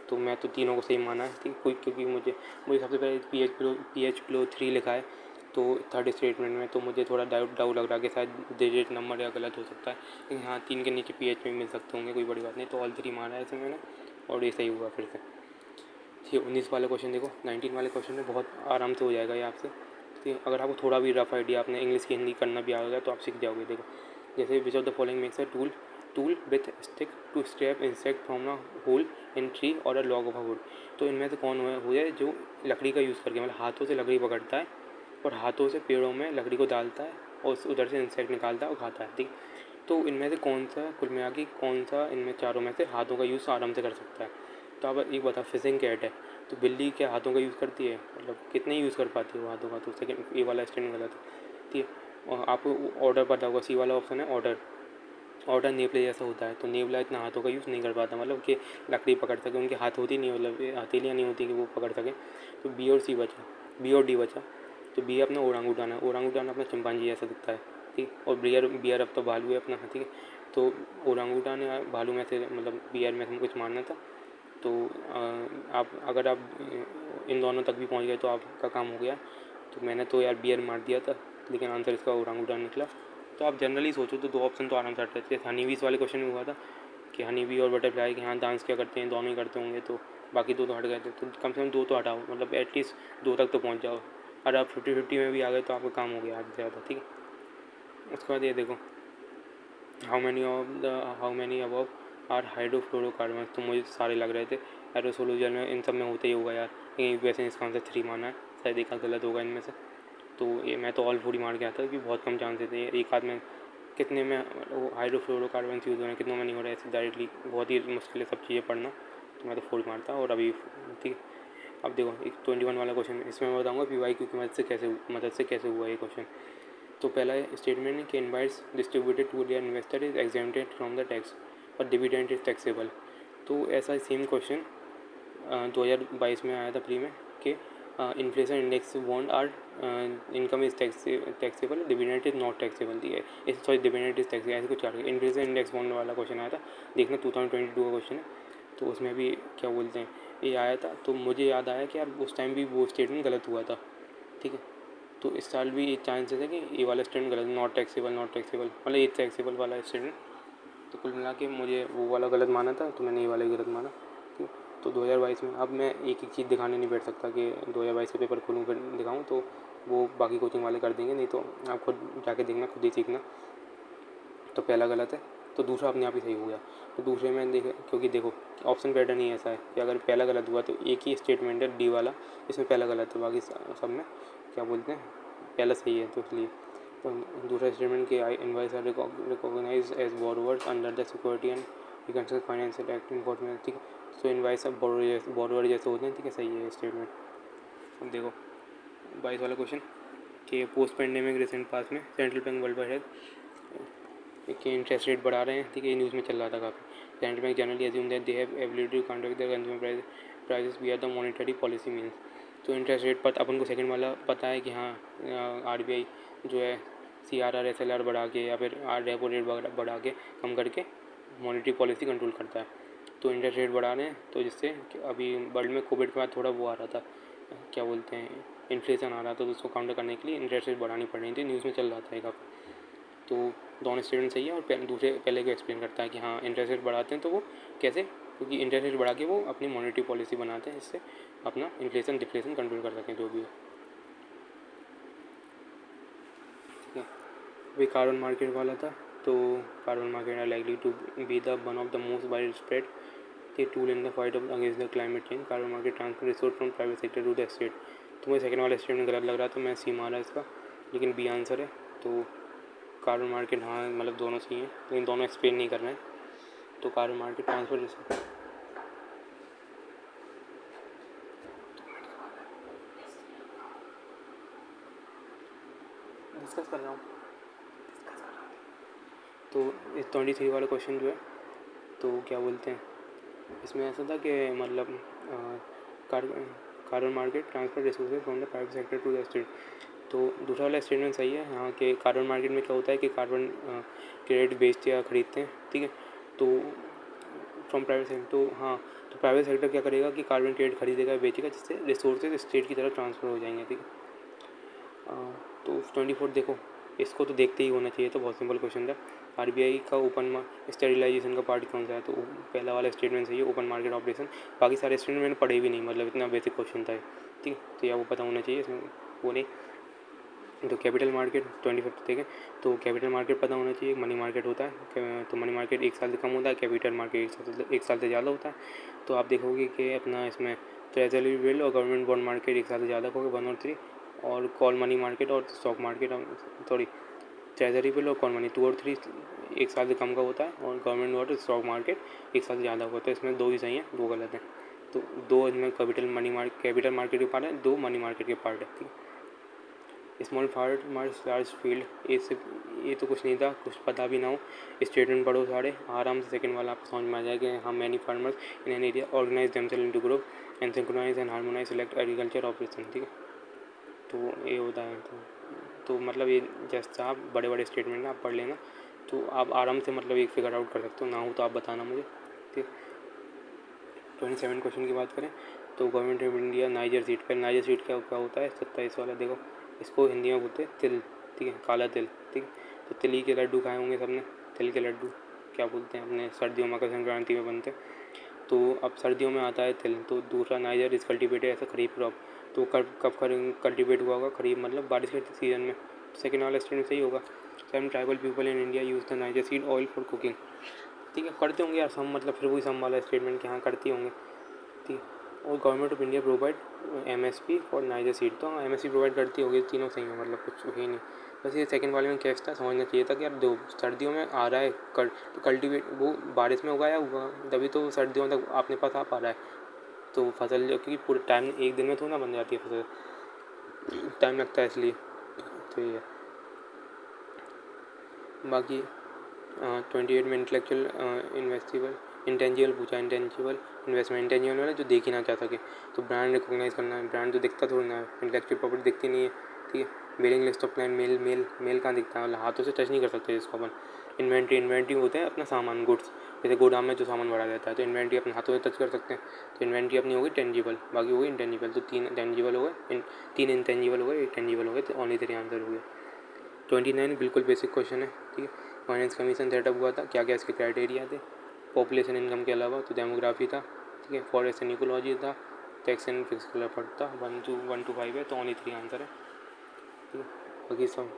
तो मैं तो तीनों को सही माना है, ठीक, कोई क्योंकि मुझे सबसे पहले pH below 3 लिखा है तो थर्ड स्टेटमेंट में, तो मुझे थोड़ा डाउट लग रहा है कि शायद डिजिट नंबर या गलत हो सकता है, लेकिन हाँ 3 के नीचे pH में मिल सकते होंगे, कोई बड़ी बात नहीं। तो ऑल 3 माना है ऐसे मैंने, और ये सही हुआ फिर से। ठीक है, 19 वाले क्वेश्चन देखो। 19 वाले क्वेश्चन में बहुत आराम से हो जाएगा ये आपसे, ठीक है। अगर आपको थोड़ा भी रफ आइडिया आपने इंग्लिश की हिंदी करना भी आ गया तो आप सीख जाओगे। देखो जैसे which of the following makes a tool with stick to strap insect from a hole in tree और a log of a wood. तो इनमें से कौन हो जाए जो लकड़ी का यूज़ करके, मतलब हाथों से लकड़ी पकड़ता है और हाथों से पेड़ों में लकड़ी को डालता है और उधर से इंसेक्ट निकालता है और खाता है, ठीक। तो इनमें से कौन सा कुल मिला के कौन सा इनमें चारों में से हाथों का यूज़ आराम से कर सकता है। तो अब एक बता, फिशिंग कैट है तो बिल्ली क्या हाथों का यूज़ करती है, मतलब कितने यूज़ कर पाती है वो हाथों का। तो सेकंड ए वाला स्टैंड गलत है, ठीक है। और आपको ऑर्डर पता होगा, सी वाला ऑप्शन है ऑर्डर नेवले जैसा होता है। तो नेवला इतना हाथों का यूज़ नहीं कर पाता, मतलब कि लकड़ी पकड़ सके, उनके हाथ होती नहीं, मतलब हथेलियाँ नहीं होती कि वो पकड़ सके। तो बी और डी बचा। तो बी अपना ओरांगुटान है, ओरांगुटान अपना चिंपांजी जैसा दिखता है, ठीक। और बियर अब तो भालू है अपना, ठीक है। तो ओरांगुटान या भालू में से, मतलब बियर में से कुछ मानना था। तो अगर आप इन दोनों तक भी पहुंच गए तो आपका काम हो गया। तो मैंने तो यार बियर मार दिया था, लेकिन आंसर इसका ओरांगुटान निकला। तो आप जनरली सोचो तो 2 ऑप्शन तो आराम से हट रहते हैं। हनी बीस वाले क्वेश्चन में हुआ था कि हनी बी और बटरफ्लाई के यहाँ डांस क्या करते हैं, दोनों ही करते होंगे, तो बाकी 2 तो हट गए थे। तो कम से कम 2 तो हटाओ, मतलब एटलीस्ट 2 तक तो पहुँच जाओ। अगर आप 50-50 में भी आ गए तो आपका काम हो गया आधे से ज़्यादा, ठीक है। उसके बाद ये देखो, how many above are hydrofluorocarbon. तो मुझे सारे लग रहे थे एरोसोलूजन में, इन सब में होते ही होगा यार, लेकिन वैसे इसका आंसर 3 माना है, शायद एक आध गलत होगा इनमें से। तो ये मैं तो ऑल 4 ही मार के आता, क्योंकि बहुत कम चांसेस थे एक आध में, कितने में वो हाइड्रोफ्लोरोकार्बन यूज़ हो रहे हैं, कितनों में नहीं हो रहा है ऐसे डायरेक्टली, बहुत ही मुश्किल है सब चीज़ें पढ़ना। तो मैं तो 4 मारता और अभी, ठीक। अब देखो एक 21 वाला क्वेश्चन, इसमें मैं बताऊँगा PYQ की मदद से कैसे हुआ ये क्वेश्चन। तो पहला स्टेटमेंट है कि InvITs distributed to their investor is exempted from the tax और डिविडेंड इज टैक्सेबल। तो ऐसा सेम क्वेश्चन 2022 में आया था प्री में कि inflation index bond are income is taxable, dividend is not taxable, दिया है, सॉरी डिविडेंड इज टैक्सेबल, ऐसे कुछ करके इन्फ्लेशन इंडेक्स बॉन्ड वाला क्वेश्चन आया था। देखना 2022 का क्वेश्चन है, तो उसमें भी क्या बोलते हैं ये आया था। तो मुझे याद आया कि यार उस टाइम भी वो स्टेटमेंट गलत हुआ था, ठीक है। तो इस साल भी ये चांसेस है कि ये वाला स्टेटमेंट गलत, नॉट टैक्सेबल मतलब ये टैक्सेबल वाला स्टेटमेंट। तो कुल मिला के मुझे वो वाला गलत माना था, तो मैंने ये वाला ही गलत माना, ठीक। तो 2022 में अब मैं एक चीज़ दिखाने नहीं बैठ सकता कि 2022 का पेपर खोलूँ फिर दिखाऊँ, तो वो बाकी कोचिंग वाले कर देंगे, नहीं तो आप खुद जाके देखना, खुद ही सीखना। तो पहला गलत है, तो दूसरा अपने आप ही सही हो गया। तो दूसरे में क्योंकि देखो ऑप्शन पैटर्न ही ऐसा है कि अगर पहला गलत हुआ तो एक ही स्टेटमेंट है डी वाला, इसमें पहला गलत है, बाकी सब में क्या बोलते हैं पहला सही है, तो इसलिए। तो दूसरा स्टेटमेंट के invoice are recognise as borrowers under the security and reconcile financial act enforcement, ठीक है। तो इनवॉइस अब बोरोवर जैसे होते हैं, ठीक है, सही है स्टेटमेंट। अब देखो 22 वाला क्वेश्चन कि पोस्ट पेंडेमिक रिसेंट पास में सेंट्रल बैंक वर्ल्ड वाइड कि इंटरेस्ट रेट बढ़ा रहे हैं, ठीक है, ये न्यूज़ में चल रहा था काफ़ी। Central bank generally assume that they have ability to control the consumer prices via the monetary policy means. तो इंटरेस्ट रेट पर अपन को सेकंड वाला पता है कि हाँ RBI जो है CRR SLR बढ़ा के या फिर रेपो रेट बढ़ा के कम करके मॉनेटरी पॉलिसी कंट्रोल करता है। तो इंटरेस्ट रेट बढ़ा रहे हैं, तो जिससे अभी वर्ल्ड में कोविड के बाद थोड़ा वो आ रहा था, क्या बोलते हैं इन्फ्लेशन आ रहा था, तो उसको काउंटर करने के लिए इंटरेस्ट रेट बढ़ानी पड़ रही थी, न्यूज़ में चल रहा था काफ़ी। तो दोनों स्टेटमेंट सही है, और दूसरे पहले को एक्सप्लेन करता है कि हाँ इंटरेस्ट रेट बढ़ाते हैं तो वो कैसे, क्योंकि इंटरेस्ट रेट बढ़ा के वो अपनी मॉनेटरी पॉलिसी बनाते हैं, इससे अपना इन्फ्लेशन डिफ्लेशन कंट्रोल कर सकें जो भी हो, ठीक है। वही कार्बन मार्केट वाला था, तो carbon market are likely to be the one of the most wide spread the tool in the fight against the climate change. Carbon market transfer resource from private sector to the state. तो मुझे second वाला statement गलत लग रहा तो मैं सी मारा इसका, लेकिन बी आंसर है। तो कार्बन मार्केट हाँ मतलब दोनों सही हैं, लेकिन दोनों एक्सप्लेन नहीं करना है। तो कार्बन मार्केट ट्रांसफर डिस्कस कर रहा हूँ। तो इस 23 वाला क्वेश्चन जो है तो क्या बोलते हैं, इसमें ऐसा था कि मतलब carbon market transfer resources from the private sector to the state. तो दूसरा वाला स्टेटमेंट सही है हाँ, कि कार्बन मार्केट में क्या होता है कि कार्बन क्रेडिट बेचते या खरीदते हैं, ठीक है। तो फ्रॉम प्राइवेट सेक्टर, तो हाँ तो प्राइवेट सेक्टर क्या करेगा कि कार्बन क्रेडिट खरीदेगा बेचेगा, जिससे रिसोर्सेज स्टेट की तरफ ट्रांसफ़र हो जाएंगे, ठीक है। तो 24 देखो, इसको तो देखते ही होना चाहिए, तो बहुत सिंपल क्वेश्चन था। आरबीआई का ओपन स्टेरिलाइजेशन का पार्ट कौन सा है, तो पहला वाला स्टेटमेंट सही है, ओपन मार्केट ऑपरेशन। बाकी सारे स्टेटमेंट मैंने पढ़े भी नहीं, मतलब इतना बेसिक क्वेश्चन था, ठीक है। तो यह वो पता होना चाहिए, इसमें वो नहीं। तो कैपिटल मार्केट 25 देखें, तो कैपिटल मार्केट पता होना चाहिए, मनी मार्केट होता है। तो मनी मार्केट 1 साल से कम होता है, कैपिटल मार्केट 1 साल से ज़्यादा होता है। तो आप देखोगे कि अपना इसमें ट्रेजरी बिल और गवर्नमेंट बॉन्ड मार्केट 1 साल से ज़्यादा होगा 1 और 3, और कॉल मनी मार्केट और stock market sorry treasury bill और कॉल मनी 2 और 3 1 साल से कम का होता है, और गवर्नमेंट बॉन्ड स्टॉक मार्केट 1 साल से ज़्यादा होता है। इसमें 2 ही सही हैं, 2 गलत हैं। तो 2 इसमें कैपिटल मार्केट के पार्ट है, 2 मनी मार्केट के पार्ट है, ठीक है। स्मॉल फार्मर्स लार्ज फील्ड, ये तो कुछ नहीं था, कुछ पता भी ना हो, स्टेटमेंट पढ़ो सारे आराम से। सेकंड वाला आपको समझ में आ जाएगा। हम many farmers in an area organise themselves into group and synchronise and harmonise select agriculture operation, ठीक है। तो ये होता है। तो मतलब ये जैसा आप बड़े बड़े स्टेटमेंट आप पढ़ लेना, तो आप आराम से मतलब एक फिगर आउट कर सकते हो, ना हो तो आप बताना मुझे, ठीक। 27 क्वेश्चन की बात करें तो government of India niger seed पर, नाइजर सीड क्या क्या होता है, 27 वाला देखो, इसको हिंदी में बोलते हैं तिल, ठीक है, काला तिल, ठीक। तो तिल के लड्डू खाए होंगे सबने, तिल के लड्डू क्या बोलते हैं अपने सर्दियों मकर संक्रांति में बनते हैं। तो अब सर्दियों में आता है तिल। तो दूसरा niger is cultivated as a kharif crop. तो कब कल्टिवेट हुआ होगा, खरीफ मतलब बारिश के सीजन में। सेकेंड वाला स्टेटमेंट सही होगा। 7 tribal people in India use the niger seed oil for cooking, ठीक है। करते होंगे यार सम, मतलब फिर वही सम वाला स्टेटमेंट कि हाँ करते होंगे, ठीक है। और government of India provide MSP और नाइजर सीड, तो एमएसपी प्रोवाइड करती होगी, तीनों सही है, मतलब कुछ ही नहीं। बस ये सेकंड वाले में कैच था, समझना चाहिए था कि यार दो सर्दियों में आ रहा है तो कल्टीवेट वो बारिश में उगाया हुआ, तभी तो सर्दियों तक अपने पास आ पा रहा है। तो फसल क्योंकि पूरे टाइम एक दिन में थोड़ा ना बन जाती है फसल, टाइम लगता है इसलिए। तो ये बाकी 28 में इंटेलेक्चुअल इन्वेस्टिबल इंटेंजिबल पूछा, इंटेंजिबल इन्वेस्टमेंट, इंटेंजिबल वाला जो देख ही ना जा सके। तो ब्रांड रिकॉग्नाइज करना है, ब्रांड तो दिखता थोड़ी ना है, इंटेलेक्चुअल प्रॉपर्टी दिखती नहीं है, ठीक है। Mailing list of client, mail कहाँ दिखता है, मतलब हाथों से टच नहीं कर सकते जिसको अपन। इन्वेंट्री होते हैं अपना सामान, गुड्स, जैसे गोदाम में जो सामान भरा रहता है, तो इन्वेंट्री अपने हाथों से टच कर सकते हैं। तो इन्वेंट्री अपनी होगी टेंजिबल, बाकी होगी इंटेंजिबल। तो 3 टेंजिबल हो गए, 3 इंटेंजिबल हो गए, 1 टेंजिबल हो गए, तो ओनली 3 आंसर हो गए। 29 बिल्कुल बेसिक क्वेश्चन है, ठीक है। फाइनेंस कमीशन सेटअप हुआ था, क्या क्या इसके क्राइटेरिया थे। पॉपुलेशन इनकम के अलावा तो डेमोग्राफी था, ठीक है। फॉरेस्ट एंड इकोलॉजी था, टैक्स एंड फिजिकल एफर्ट था। 1 to 5 है, तो ओनली 3 आंसर है, ठीक है। बाकी सब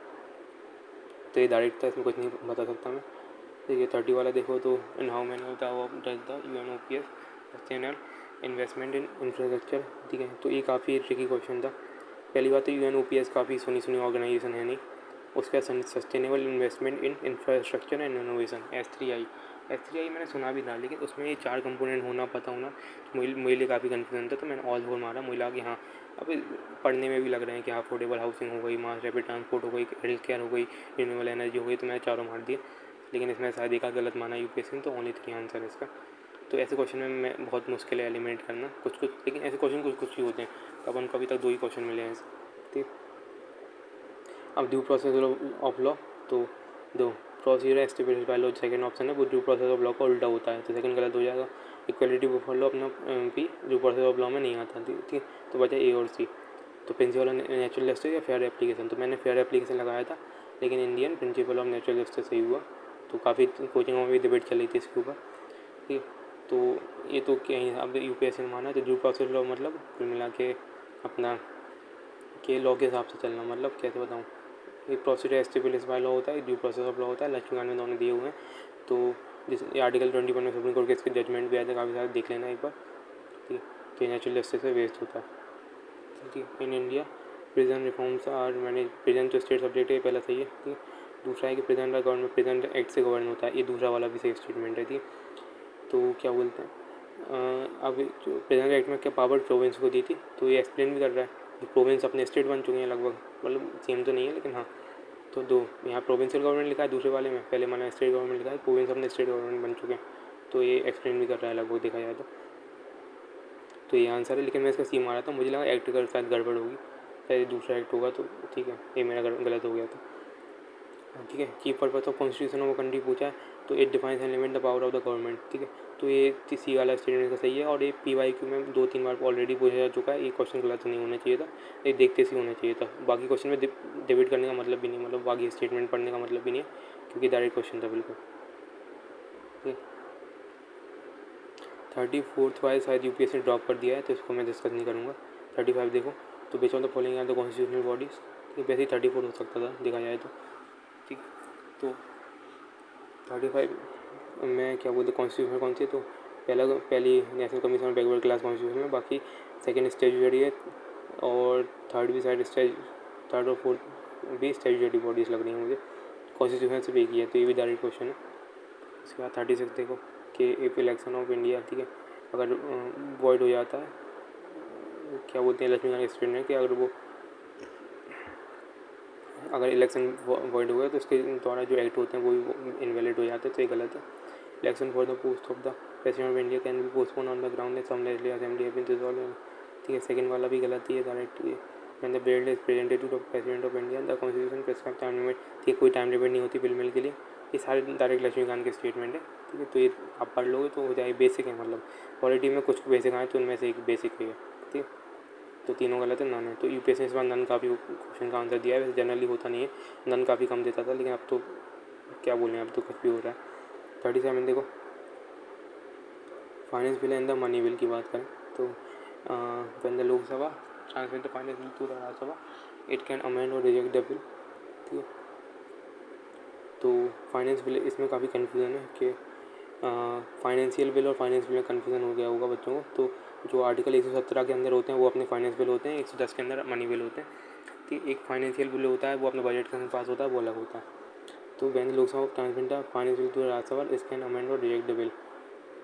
तो ये डायरेक्ट था, इसमें कुछ नहीं बता सकता मैं। देखिए 30 वाला देखो, तो in how many of the UNOPS सस्टेनल investment in infrastructure, ठीक है। तो ये काफ़ी ट्रिकी क्वेश्चन था। पहली बात तो UNOPS काफ़ी सुनी ऑर्गेनाइजेशन है नहीं। उसका sustainable investment in infrastructure and innovation, S3I मैंने सुना भी था, लेकिन उसमें ये 4 कंपोनेंट होना पता होना तो मेरे लिए काफ़ी कन्फ्यूजन था। तो मैंने ऑल फोर मारा, मुझे लगा कि हाँ अब पढ़ने में भी लग रहे हैं कि हाँ अफोर्डेबल हाउसिंग हो गई, मास रैपिड ट्रांसपोर्ट हो गई, हेल्थ केयर हो गई, रिन्यूएबल एनर्जी हो गई, तो मैंने चारों मार दिए। लेकिन इसमें शायद एक गलत माना UPSC, तो ओनली 3 आंसर है इसका। तो ऐसे क्वेश्चन में मैं बहुत मुश्किल है एलिमिनेट करना कुछ, लेकिन ऐसे क्वेश्चन कुछ ही होते हैं। अपन को अभी तक 2 ही क्वेश्चन मिले हैं, ठीक। अब ड्यू प्रोसेस ऑफ लॉ, तो दो procedure establish by law, second option है वो ड्यू प्रोसेस ऑफ लॉ का उल्टा होता है, तो सेकंड गलत हो जाएगा। इक्वलिटी बिफोर लॉ अपना भी ड्यू प्रोसेस ऑफ लॉ में नहीं आता, ठीक। तो बचा A और C। तो प्रिंसिपल ऑफ नेचुरल जस्टिस या फेयर एप्लीकेशन, तो मैंने फेयर एप्लीकेशन लगाया था, लेकिन Indian principle of natural justice सही हुआ। तो काफ़ी कोचिंगों में भी डिबेट चल रही थी इसके ऊपर, ठीक। तो ये तो क्या ही अब UPSC में माना, तो ड्यू प्रोसेस लॉ मतलब कुल मिला के अपना के लॉ के हिसाब से चलना, मतलब कैसे बताऊँ, एक प्रोसीजर एस्टेब्लिश बाय लॉ होता है, एक ड्यू प्रोसेस ऑफ लॉ होता है, लक्ष्मीकांत में दोनों दिए हुए हैं। तो जिस आर्टिकल 21 में सुप्रीम कोर्ट के इसके जजमेंट भी आए थे काफ़ी सारे, देख लेना एक बार, ठीक है। तो नेचुरल जस्टिस से वेस्ट होता है, ठीक है। In India prison reforms are manage prison जो स्टेट सब्जेक्ट है, पहला सही है, ठीक है। दूसरा है कि प्रिजन का गवर्नमेंट प्रिजन एक्ट से गवर्न होता है, ये दूसरा वाला भी सही स्टेटमेंट है, ठीक है। तो क्या बोलते हैं, अब जो प्रेजेंट एक्ट में क्या पावर प्रोविंस को दी थी, तो ये एक्सप्लेन भी कर रहा है कि प्रोविंस अपने स्टेट बन चुके हैं लगभग, मतलब सेम तो नहीं है लेकिन हाँ। तो दो यहाँ प्रोविंशियल गवर्नमेंट लिखा है दूसरे वाले में, पहले मैंने स्टेट गवर्नमेंट लिखा है, प्रोविंस अपने स्टेट गवर्नमेंट बन चुके हैं, तो ये एक्सप्लेन भी कर रहा है लगभग देखा जाए तो ये आंसर है। लेकिन मैं इसका सी मारा था, मुझे लगा एक्ट का शायद गड़बड़ होगी, शायद दूसरा एक्ट होगा, तो ठीक है, ये मेरा गलत हो गया था, ठीक है। की purpose of constitution of country पूछा है, तो it defines and limit the power of the government, ठीक है। तो ये सी वाला स्टेटमेंट का सही है, और ये PYQ में 2-3 बार ऑलरेडी पूछा जा चुका है, ये क्वेश्चन गलत नहीं होना चाहिए था, ये देखते से होना चाहिए था। बाकी क्वेश्चन में डिबेट करने का मतलब भी नहीं, मतलब बाकी स्टेटमेंट पढ़ने का मतलब भी नहीं है, क्योंकि डायरेक्ट क्वेश्चन था बिल्कुल, ठीक है। 34th वाइज शायद UPSC ने ड्रॉप कर दिया है, तो इसको मैं डिस्कस नहीं करूँगा। 35 देखो, तो which on the following are the constitutional bodies, ठीक है। वैसे ही 34 हो सकता था देखा जाए तो, ठीक। तो 35 में क्या बोलते कॉन्स्टिट्यूशन कौन सी है, तो पहली national commission on backward class constitution है, बाकी सेकेंड स्टैट्यूटरी है, और थर्ड भी शायद थर्ड और फोर्थ भी स्टैट्यूटरी बॉडीज लग रही हैं मुझे, कॉन्स्टिट्यूशन से भी की है, तो ये भी डायरेक्ट क्वेश्चन है। उसके बाद 36 देखो कि इफ इलेक्शन ऑफ इंडिया, ठीक है, अगर वॉइड हो जाता है, क्या बोलते हैं लक्ष्मीकांत एक्सप्लेन है कि अगर इलेक्शन वॉइड हुआ तो उसके द्वारा जो एक्ट होते हैं वो भी इनवैलिड हो जाते हैं, तो ये गलत है। Election for the post of the President of India can be postpone on the ground that some legislative assembly have been dissolved, ठीक है। सेकंड वाला भी गलत ही है, डायरेक्ट ये when the bill is presented to the President of India the constitution prescribe time limit, ठीक है, कोई टाइम लिमिट नहीं होती बिल मिल के लिए, ये सारे डायरेक्ट लक्ष्मीकांत के स्टेटमेंट है, ठीक है। तो ये आप पढ़ लोगे तो हो जाए, बेसिक है, मतलब पॉलिटी में कुछ बेसिक आए तो उनमें से एक बेसिक है, ठीक है। तो तीनों गलत है, नन है। तो UPSC ने इस बार नन काफ़ी क्वेश्चन का आंसर दिया है, वैसे जनरली होता नहीं है, नन काफ़ी कम देता था, लेकिन अब तो क्या बोलें, अब तो कुछ भी हो रहा है। 37 देखो, finance bill and the money bill की बात करें तो when the Lok Sabha transmit the finance bill to the Rajya Sabha it can amend or reject the bill, ठीक है। तो फाइनेंस बिल इसमें काफ़ी कन्फ्यूज़न है कि फाइनेंशियल बिल और फाइनेंस बिल में कन्फ्यूज़न हो गया होगा बच्चों को। तो जो आर्टिकल 117 के अंदर होते हैं वो अपने फाइनेंस बिल होते हैं, 110 के अंदर मनी बिल होते हैं, ठीक। एक फाइनेंशियल बिल होता है वो अपने बजट के अंदर पास होता है, वो अलग होता है। तो when Lok Sabha transmit the finance bill to Rajya Sabha इस can amend or reject the bill,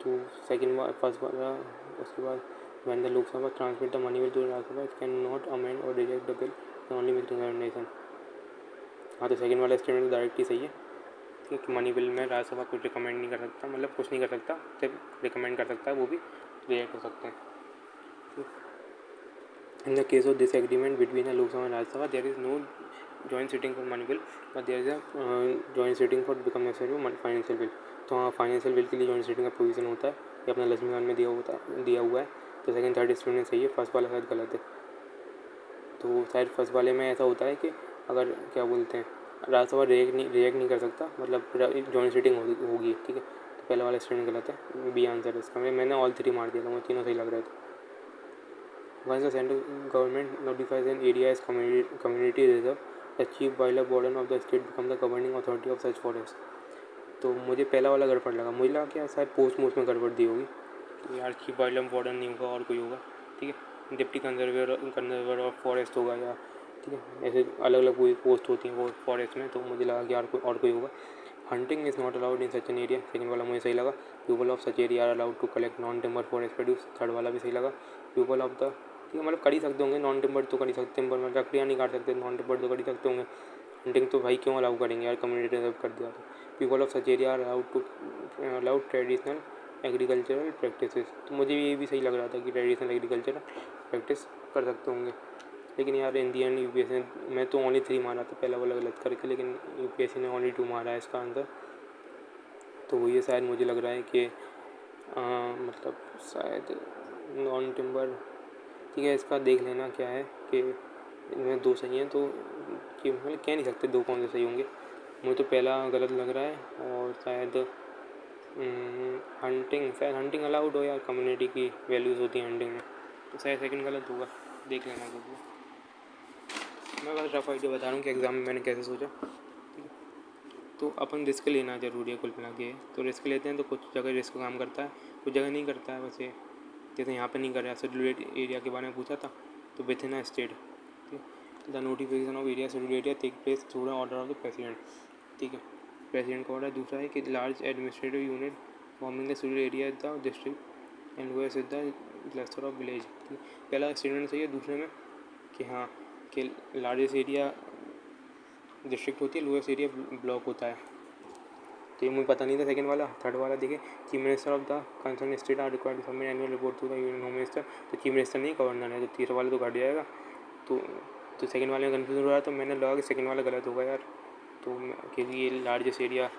तो सेकेंड फर्स्ट वाला। उसके बाद when the Lok Sabha transmit the money bill to Rajya Sabha it can not amend or reject the bill, only make recommendation. हाँ, तो second वाला statement direct ही सही है, ठीक है। मनी बिल में राज्यसभा कुछ रिकमेंड नहीं कर सकता, मतलब कुछ नहीं कर सकता, सिर्फ रिकमेंड कर सकता है, वो भी रिजेक्ट हो सकते हैं, ठीक। In the case of this agreement between the Lok Sabha and Rajya Sabha there is no joint sitting for money bill, but there is a joint sitting for become necessary financial bill. तो हाँ, फाइनेंशियल बिल के लिए joint sitting का provision होता है, ये अपना लक्ष्मीकांत में दिया हुआ है। तो सेकंड थर्ड स्टेटमेंट सही है, फर्स्ट वाला शायद गलत है। तो शायद फर्स्ट वाले में ऐसा होता है कि अगर क्या बोलते हैं राज्यसभा रिजेक्ट नहीं कर सकता, मतलब जॉइंट सिटिंग होगी, ठीक है। तो पहले वाला स्टेटमेंट गलत है, बी आंसर है इसका। मैंने ऑल 3 मार दिया था, मुझे तीनों सही लग रहे थे। Once the central government notifies an area as community reserve, the chief wildlife warden of the state becomes the governing authority of such forest। तो मुझे पहला वाला गड़बड़ लगा, मुझे लगा क्या शायद पोस्ट में गड़बड़ दी होगी, तो यार चीफ वाइल्ड वार्डन नहीं होगा और कोई होगा, ठीक है। डिप्टी कंजर्वेटर ऑफ फॉरेस्ट होगा, या ठीक है, ऐसे अलग अलग कोई पोस्ट होती हैं वो फॉरेस्ट में, तो मुझे लगा कि यार कोई होगा। Hunting is not allowed in such an area, second वाला मुझे सही लगा। People of such area are allowed to collect non timber forest produce, third वाला भी सही लगा। पीपल ऑफ द, ठीक है, मतलब कर ही सकते होंगे, नॉन टिम्बर तो कर ही सकते, टिम्बर में लकड़ियाँ नहीं काट सकते, नॉन टिम्बर तो कर ही सकते होंगे। हंटिंग तो भाई क्यों अलाउ करेंगे यार, कम्युनिटी रिजर्व कर दिया तो। People of such area are allowed traditional agricultural practices, तो मुझे ये भी सही लग रहा था कि ट्रेडिशनल एग्रीकल्चर प्रैक्टिस कर सकते होंगे। लेकिन यार इन दी एंड UPSC ने, मैं तो ओनली 3 मारा था पहला वाला गलत करके, लेकिन UPSC ने ओनली 2 मारा है इसका आंसर। तो ये शायद मुझे लग रहा है कि मतलब शायद नॉन टिम्बर, ठीक है। इसका देख लेना क्या है कि इनमें 2 सही हैं, तो कि मतलब कह नहीं सकते 2 कौन से सही होंगे। मुझे तो पहला गलत लग रहा है, और शायद हंटिंग अलाउड हो, यार कम्युनिटी की वैल्यूज़ होती हैं हंटिंग में, तो शायद सेकंड गलत होगा, देख लेना कुछ भी। मैं बस रफ आइडिया बता रहा हूँ कि एग्ज़ाम में मैंने कैसे सोचा, ठीक है। तो अपन रिस्क लेना ज़रूरी है कुल मिला के। तो रिस्क लेते हैं तो कुछ जगह रिस्क काम करता है, कुछ जगह नहीं करता है। वैसे जैसे यहाँ पे नहीं कर रहा है। शेड्यूल्ड एरिया के बारे में पूछा था, तो विद इन अ स्टेट, ठीक है। The notification of area scheduled area take place through the order of the President, ठीक है। प्रेसिडेंट का ऑर्डर। दूसरा है कि large administrative unit forming the scheduled area is the district and lowest is the cluster of village. पहला statement सही है। दूसरे में कि हाँ कि लार्जेस्ट एरिया डिस्ट्रिक्ट होती है, लोएस्ट एरिया ब्लॉक होता है। तो ये मुझे पता नहीं था। सेकंड वाला। थर्ड वाला देखिए, chief minister of the concern state are required to submit annual report to the union home minister. तो चीफ मिनिस्टर नहीं, गवर्नर है। तो तीसरा वाला तो घट जाएगा। तो सेकंड वाले में कन्फ्यूजन हो रहा है, तो मैंने लगा कि सेकंड वाला गलत होगा यार। तो क्योंकि ये लार्जेस्ट एरिया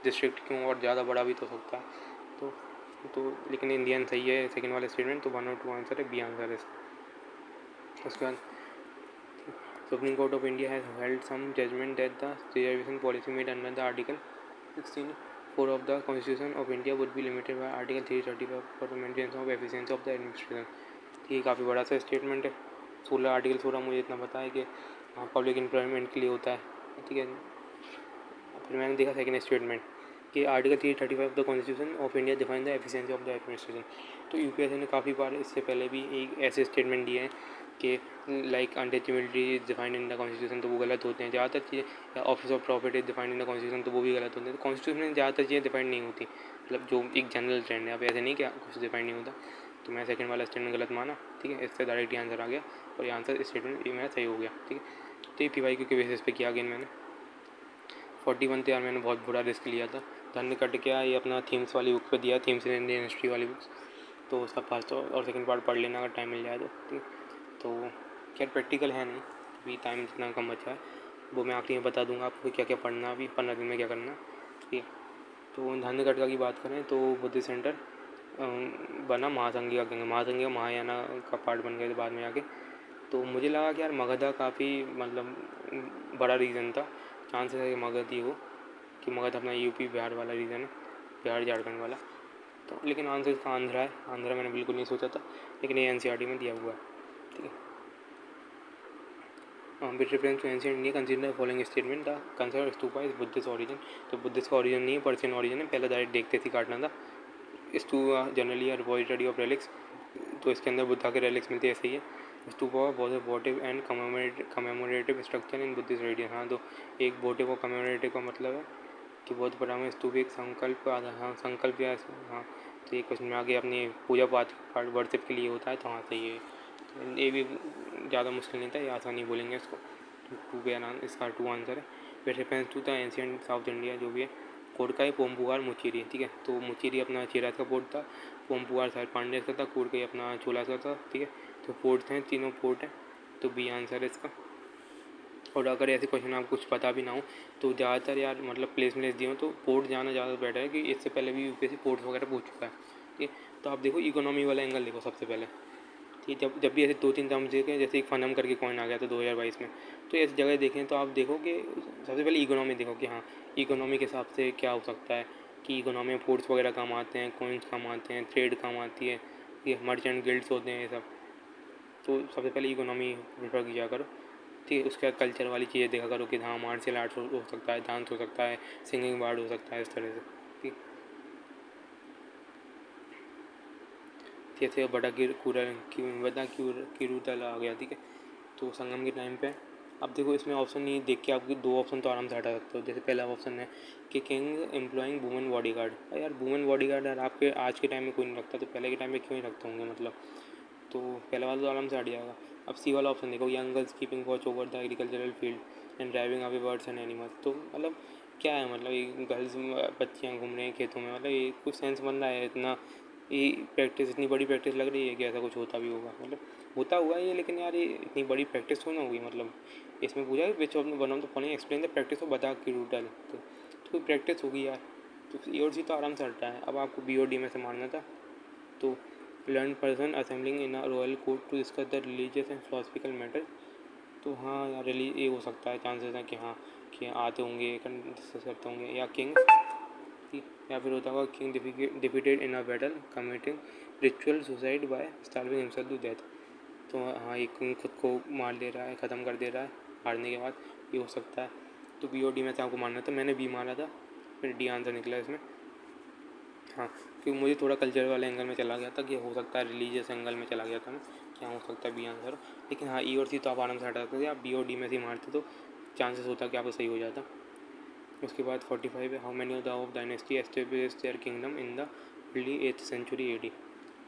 डिस्ट्रिक्ट क्यों, और ज़्यादा बड़ा भी तो सकता है। तो लेकिन इंडियन सही है सेकंड वाला स्टेटमेंट। तो 1 और 2 आंसर है, बी आंसर है इसका। उसके बाद Supreme Court of India has held some judgement that the reservation policy made under the article 16(4) of the Constitution of India would be limited by Article 335 for the maintenance of efficiency of the administration। ये काफ़ी बड़ा सा statement है। 16 article 16 मुझे इतना पता है कि पब्लिक एम्प्लॉयमेंट के लिए होता है, ठीक है। फिर मैंने देखा सेकंड स्टेटमेंट कि article 335 of the constitution of India define the efficiency of the administration. तो यूपीएससी ने काफ़ी बार इससे पहले भी एक ऐसे स्टेटमेंट दिए हैं कि like untouchability is defined in the constitution, तो वो गलत होते हैं। ज़्यादातर चीज़ें office of profit is defined in the constitution, तो वो भी गलत होते हैं। तो कॉन्स्टिट्यूशन में ज़्यादातर चीज़ें डिफाइंड नहीं होती, मतलब जो एक जनरल ट्रेंड है। अब ऐसे नहीं क्या कुछ डिफाइंड नहीं होता। तो मैं सेकंड वाला स्टेटमेंट गलत माना, ठीक है। इससे डायरेक्ट आंसर आ गया, और ये आंसर स्टेटमेंट ये मेरा सही हो गया, ठीक है। तो ये पीवाईक्यू के बेसिस पे किया अगेन मैंने 41 तो यार मैंने बहुत बुरा रिस्क लिया था। धन कट गया। ये अपना थीम्स वाली बुक पे दिया, थीम्स इन इंडियन हिस्ट्री वाली बुक्स। तो उसका फर्स्ट और सेकंड पार्ट पढ़ लेना अगर टाइम मिल जाए तो, ठीक। तो खैर प्रैक्टिकल है नहीं, अभी टाइम जितना कम बचा है वो मैं आखिरी में बता दूंगा आपको क्या क्या पढ़ना, अभी 15 दिन में क्या करना, ठीक है। तो धन कटका की बात करें तो बुद्धिस्ट सेंटर बना महासंघिका गंगा, महासंघिका महायाना का पार्ट बन गया बाद में आके। तो मुझे लगा कि यार मगधा काफ़ी मतलब बड़ा रीज़न था, चांसेस है कि मगध ही हो, कि मगध अपना यूपी बिहार वाला रीजन है, बिहार झारखंड वाला। तो लेकिन आंसर इसका आंध्रा है। आंध्रा मैंने बिल्कुल नहीं सोचा था, लेकिन ये एनसीईआरटी में दिया हुआ है, ठीक है। With reference to ancient India consider following statement the concern stupa is Buddhist origin. तो बुद्धिस्ट का ऑरिजिन नहीं है, पर्शियन ऑरिजिन है। पहले डायरेक्ट देखते थे काटना था। Stupa generally are repository of relics, तो इसके अंदर बुद्धा के रेलिक्स मिलते हैं, ऐसे ही है। Stupa was a वोटिव and commemorative structure in Buddhist religion. हाँ, तो एक वोटिव और कमेमोरेटिव का मतलब है कि बहुत बड़ा में स्तूप एक संकल्प आधा, हाँ संकल्प या हाँ। तो ये क्वेश्चन में आगे अपनी पूजा पाठ वर्शिप के लिए होता है, तो हाँ सही है। तो ये भी ज़्यादा मुश्किल नहीं था, ये आसानी बोलेंगे इसको। टू पे इसका 2 आंसर है। With reference to the ancient South India जो भी है, कोडकाई पोम्पुगार मुचीरी, ठीक है। तो मुचीरी अपना चेराज का पोर्ट था, पोम्पुगार शायद पांड्या का था, कोडकाई अपना चोला का था, ठीक है। तो पोर्ट हैं, तीनों पोर्ट हैं, तो बी आंसर है इसका। और अगर ऐसे क्वेश्चन आपको कुछ पता भी ना हो तो ज़्यादातर यार मतलब प्लेस दिए हो तो पोर्ट जाना ज़्यादा बेटर है, कि इससे पहले भी यूपीएससी पोर्ट्स वगैरह पूछ चुका है, ठीक है। तो आप देखो इकोनॉमी वाला एंगल देखो सबसे पहले, ठीक है। जब भी ऐसे 2-3 टर्म्स देखें, जैसे एक फनम करके कॉइन आ गया था 2022 में, तो ऐसी जगह देखें तो आप देखो कि सबसे पहले इकोनॉमी देखो कि हाँ इकोनॉमी के हिसाब से क्या हो सकता है, कि इकोनॉमी में पोर्ट्स वगैरह काम आते हैं, कॉइन्स काम आते हैं, ट्रेड काम आती है, ये मर्चेंट गिल्ड्स होते हैं, ये सब। तो सबसे पहले इकोनॉमी प्रेफर किया करो, ठीक है। उसके बाद कल्चर वाली चीज़ें देखा करो कि हाँ मार्शल आर्ट्स हो सकता है, डांस हो सकता है, सिंगिंग बार्ड हो सकता है, इस तरह से, ठीक। जैसे बड़ा किरुतल आ गया, ठीक है। तो संगम के टाइम पे अब देखो इसमें ऑप्शन नहीं देख के आप 2 ऑप्शन तो आराम से हटा सकते हो। जैसे पहला ऑप्शन है कि किंग एम्प्लॉइंग वुमेन बॉडीगार्ड। यार वुमेन बॉडीगार्ड यार आपके आज के टाइम में कोई नहीं रखता, तो पहले के टाइम में क्यों ही रखते होंगे, मतलब। तो पहला वाला तो आराम से हट जाएगा। अब सी वाला ऑप्शन देखो, young girls keeping watch over the agricultural field and driving away birds and animals. तो मतलब क्या है, मतलब ये गर्ल्स बच्चियाँ घूम रही हैं खेतों में, मतलब ये कुछ सेंस बन रहा है इतना, ये प्रैक्टिस इतनी बड़ी प्रैक्टिस लग रही है कि ऐसा कुछ होता भी होगा, मतलब होता हुआ है ये, लेकिन यार ये इतनी बड़ी प्रैक्टिस थोड़ी ना होगी। मतलब इसमें पूछा है which of one of the following explain the practice of बता की रूटल, तो कोई प्रैक्टिस होगी यार। तो ई और सी तो आराम से हटता है। अब आपको बी और डी में से मारना था, तो learn person assembling in a royal court to discuss the religious and philosophical matter. तो हाँ यार ये हो सकता है, चांसेस हैं कि हाँ कि आते होंगे, डिस्कस करते होंगे। या किंग, या फिर होता होगा king defeated in a battle committing ritual suicide by starving himself to death. तो हाँ ये किंग खुद को मार ले रहा है, ख़त्म कर दे रहा है, हारने के बाद ये हो सकता है। तो बी और डी में से आपको मानना था, मैंने बी माना था, फिर डी आंसर निकला इसमें। हाँ, क्योंकि मुझे थोड़ा कल्चर वाले एंगल में चला गया था कि हो सकता है रिलीजियस एंगल में चला गया था मैं, क्या हो सकता है बी आंसर। लेकिन हाँ, ई और सी तो आप आराम से हटा सकते थे, आप बी और डी में से मारते तो चांसेस होता कि आपको सही हो जाता। उसके बाद 45 है, how many of dynasty established their kingdom in the early 8th century AD।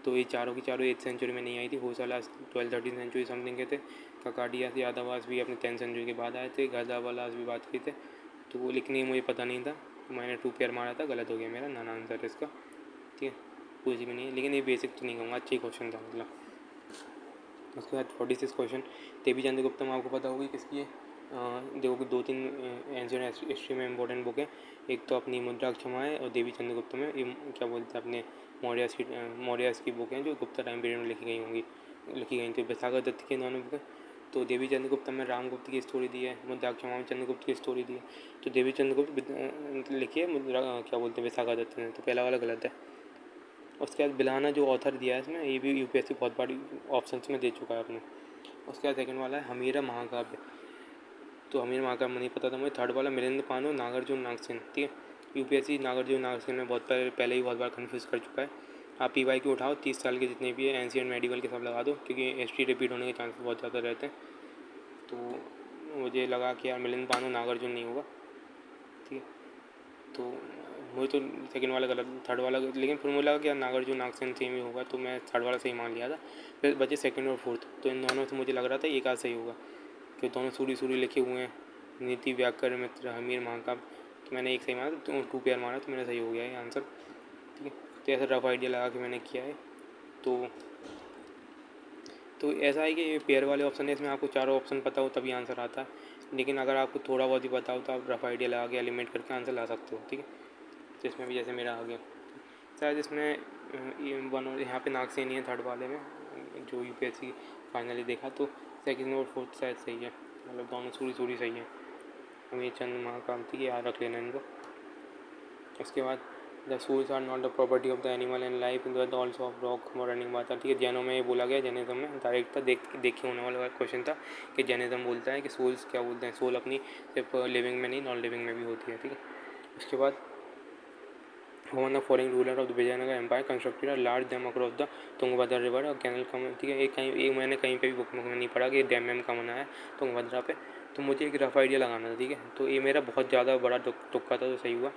तो ये चारों की चारों 8th सेंचुरी में नहीं आई थी, होसाला 12th-13th सेंचुरी समथिंग के थे, ककाडिया यादवास भी अपने 10th सेंचुरी के बाद आए थे, गदावालास भी बात की थे। तो वो लिखने मुझे पता नहीं था, मैंने 2 पेयर मारा था, गलत हो गया मेरा, नॉन आंसर है इसका। ठीक है, कुछ भी नहीं है, लेकिन ये बेसिक तो नहीं कहूँगा, अच्छा ही क्वेश्चन था मतलब। उसके बाद 46 क्वेश्चन, देवी चंद्रगुप्त में आपको पता होगी किसकी है। देखो 2-3 एंशिएंट हिस्ट्री में इंपॉर्टेंट बुक है, एक तो अपनी मुद्राक्षमा है और देवी चंद्रगुप्त में ये क्या बोलते हैं अपने मौर्यास की बुक हैं जो गुप्ता टाइम पीरियड में लिखी गई थी। विशाखा दत्त की दोनों बुक। तो देवी चंद्रगुप्त में रामगुप्त की स्टोरी दी है, मुद्राक्षमा में चंद्रगुप्त की स्टोरी दी है। तो देवी चंद्रगुप्त लिखी है क्या बोलते हैं विशाखा दत्त ने, तो पहला वाला गलत है। उसके बाद बिलाना जो ऑथर दिया है इसमें, ये भी UPSC बहुत बड़ी ऑप्शन में दे चुका है अपने। उसके बाद सेकंड वाला है हमीरा महाकाव्य, तो हमीर महाकाव्य नहीं पता था मुझे। थर्ड वाला मिलिंद पानो नागार्जुन नागसेन, ठीक है। UPSC नागार्जुन नागसेन में बहुत पहले ही बहुत बार कन्फ्यूज कर चुका है। आप PY उठाओ, 30 साल के जितने भी है एंशिएंट मेडिवल के सब लगा दो, क्योंकि हिस्ट्री रिपीट होने के चांसेस बहुत ज़्यादा रहते हैं। तो मुझे लगा कि यार मिलिंद पानो नागार्जुन नहीं होगा, ठीक है। तो मुझे तो सेकंड वाला गलत, थर्ड वाला, लेकिन फिर मुझे लगा कि यार नागार्जुन नागसेन सेम ही होगा, तो मैं थर्ड वाला सही मान लिया था। फिर बचे सेकंड और फोर्थ, तो इन दोनों से मुझे लग रहा था एक आध सही होगा, कि दोनों सूरी लिखे हुए हैं, नीति व्याकरण मित्र हमीर महाकाव्य। तो मैंने एक सही माना, तो 2 पेयर मारा, तो मेरा सही हो गया है आंसर, ठीक है। तो ऐसा रफ आइडिया लगा के मैंने किया है। तो ऐसा है कि ये पेयर वाले ऑप्शन है, इसमें आपको चारों ऑप्शन पता हो तभी आंसर आता है, लेकिन अगर आपको थोड़ा बहुत ही पता हो तो आप रफ आइडिया लगा के एलिमिनेट करके आंसर ला सकते हो, ठीक है। तो इसमें भी जैसे मेरा आ गया, शायद इसमें यहाँ पे नागसेन ही है थर्ड वाले में, जो UPSC फाइनली देखा, तो सेकंड और फोर्थ शायद सही है, मतलब दोनों सूरी सही है। हमें चंद महाकांति की याद रख लेना इनको। उसके बाद the souls are not the property of the animal and life the also of rock running बात है, ठीक है। जैनों में ये बोला गया, जैनिज्म में डायरेक्ट था, देखे होने वाला क्वेश्चन था कि जैनिज्म बोलता है कि सोल्स क्या बोलते हैं, सोल अपनी सिर्फ लिविंग में नहीं नॉन लिविंग में भी होती है, ठीक है। उसके बाद one the following ruler of the Vijayanagar empire constructed a large dam across the Tungabhadra river or canal कम, ठीक है। एक मैंने कहीं पे भी बुक में नहीं पढ़ा कि डैम वेम का बना है तुंगभद्रा पे, तो मुझे एक रफ आइडिया लगाना था, ठीक है। तो ये मेरा बहुत ज़्यादा बड़ा तुक्का था, तो सही हुआ।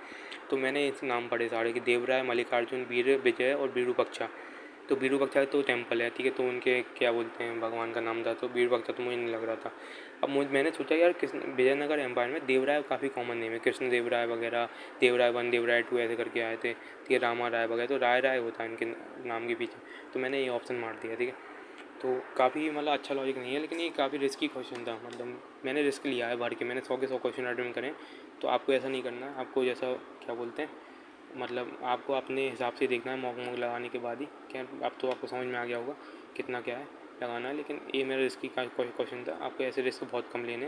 तो मैंने इस नाम पढ़े सारे कि देवराय, मल्लिकार्जुन, वीर विजय और विरूपक्षा। तो विरूपक्षा तो टेम्पल है, ठीक है, तो उनके क्या बोलते हैं भगवान का नाम था, तो विरूपक्षा तो मुझे नहीं लग रहा था। अब मैंने सोचा यार विजयनगर एम्पायर में देवराय काफ़ी कॉमन नेम है, कृष्ण देव राय वगैरह, देवराय 1 देवराय 2 ऐसे करके आए थे, ठीक है, रामा राय वगैरह, तो राय होता है इनके नाम के पीछे, तो मैंने ये ऑप्शन मार दिया, ठीक है। तो काफ़ी मतलब अच्छा लॉजिक नहीं है, लेकिन ये काफ़ी रिस्की क्वेश्चन था, मतलब मैंने रिस्क लिया है भर के, मैंने 100 के 100 क्वेश्चन अटेम्प्ट करें। तो आपको ऐसा नहीं करना है, आपको जैसा क्या बोलते हैं, मतलब आपको अपने हिसाब से देखना है, मॉक लगाने के बाद ही क्या, अब तो आपको समझ में आ गया होगा कितना क्या है लगाना है। लेकिन ये मेरा रिस्की का क्वेश्चन था, आपको ऐसे रिस्क बहुत कम लेने,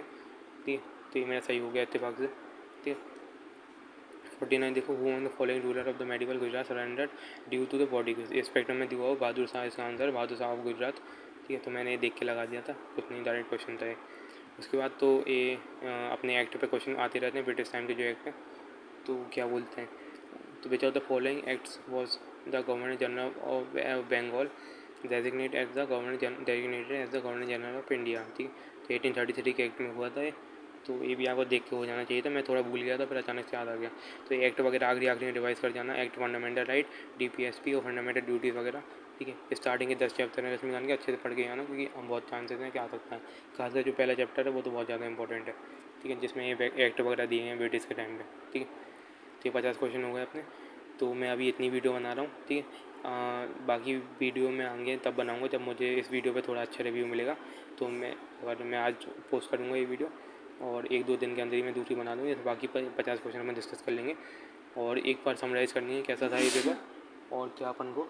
ठीक है। तो ये मेरा सही हो गया इत्तेफाक से, ठीक है। 49 देखो, who the following ruler of the medieval Gujarat surrendered due to the body, इस स्पेक्ट्रम में दिया हो बहादुर शाह इसका आंसर, बहादुर शाह ऑफ गुजरात, ठीक है। तो मैंने ये देख के लगा दिया था, कुछ नहीं, डायरेक्ट क्वेश्चन था ये। उसके बाद तो ये अपने एक्ट पे क्वेश्चन आते रहते हैं, ब्रिटिश टाइम के जो एक्ट है, तो क्या बोलते हैं, तो which of the following acts was the governor general of Bengal designated as the governor general of India, ठीक है। तो 1833 के एक्ट में हुआ था ये, तो ये भी आपको देख के हो जाना चाहिए था, मैं थोड़ा भूल गया था, फिर अचानक से याद आ गया। तो ये एक्ट वगैरह आखिरी में रिवाइज कर जाना, एक्ट फंडामेंटल राइट, DPSP और फंडामेंटल ड्यूटीज़ वगैरह, ठीक है। स्टार्टिंग के 10 चैप्टर है रश्मिकांत के, अच्छे से पढ़ के आना, क्योंकि हम बहुत चांसेस हैं कि आ सकता है। खासकर जो पहला चैप्टर है वो तो बहुत ज़्यादा इंपॉर्टेंट है, ठीक है, जिसमें ये एक्ट वगैरह दिए हैं ब्रिटिश के टाइम पर, ठीक है। तो ये 50 क्वेश्चन हो गए अपने। तो मैं अभी इतनी वीडियो बना रहा हूँ, ठीक है। बाकी वीडियो में आएंगे तब बनाऊँगा जब मुझे इस वीडियो पे थोड़ा अच्छा रिव्यू मिलेगा। तो मैं आज पोस्ट करूँगा ये वीडियो, और 1-2 दिन के अंदर ही मैं दूसरी बना दूँगी, जैसे बाकी 50 क्वेश्चन में डिस्कस कर लेंगे, और एक बार समराइज़ करनी है कैसा था ये पेपर, और क्या अपन को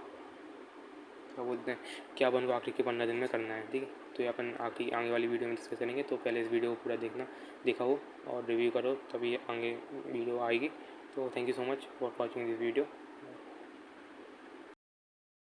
आखिरी के 15 दिन में करना है, ठीक है। तो ये अपन आगे वाली वीडियो में डिस्कस करेंगे। तो पहले इस वीडियो को पूरा देखा हो और रिव्यू करो, तभी आगे वीडियो आएगी। तो thank you so much for watching this video.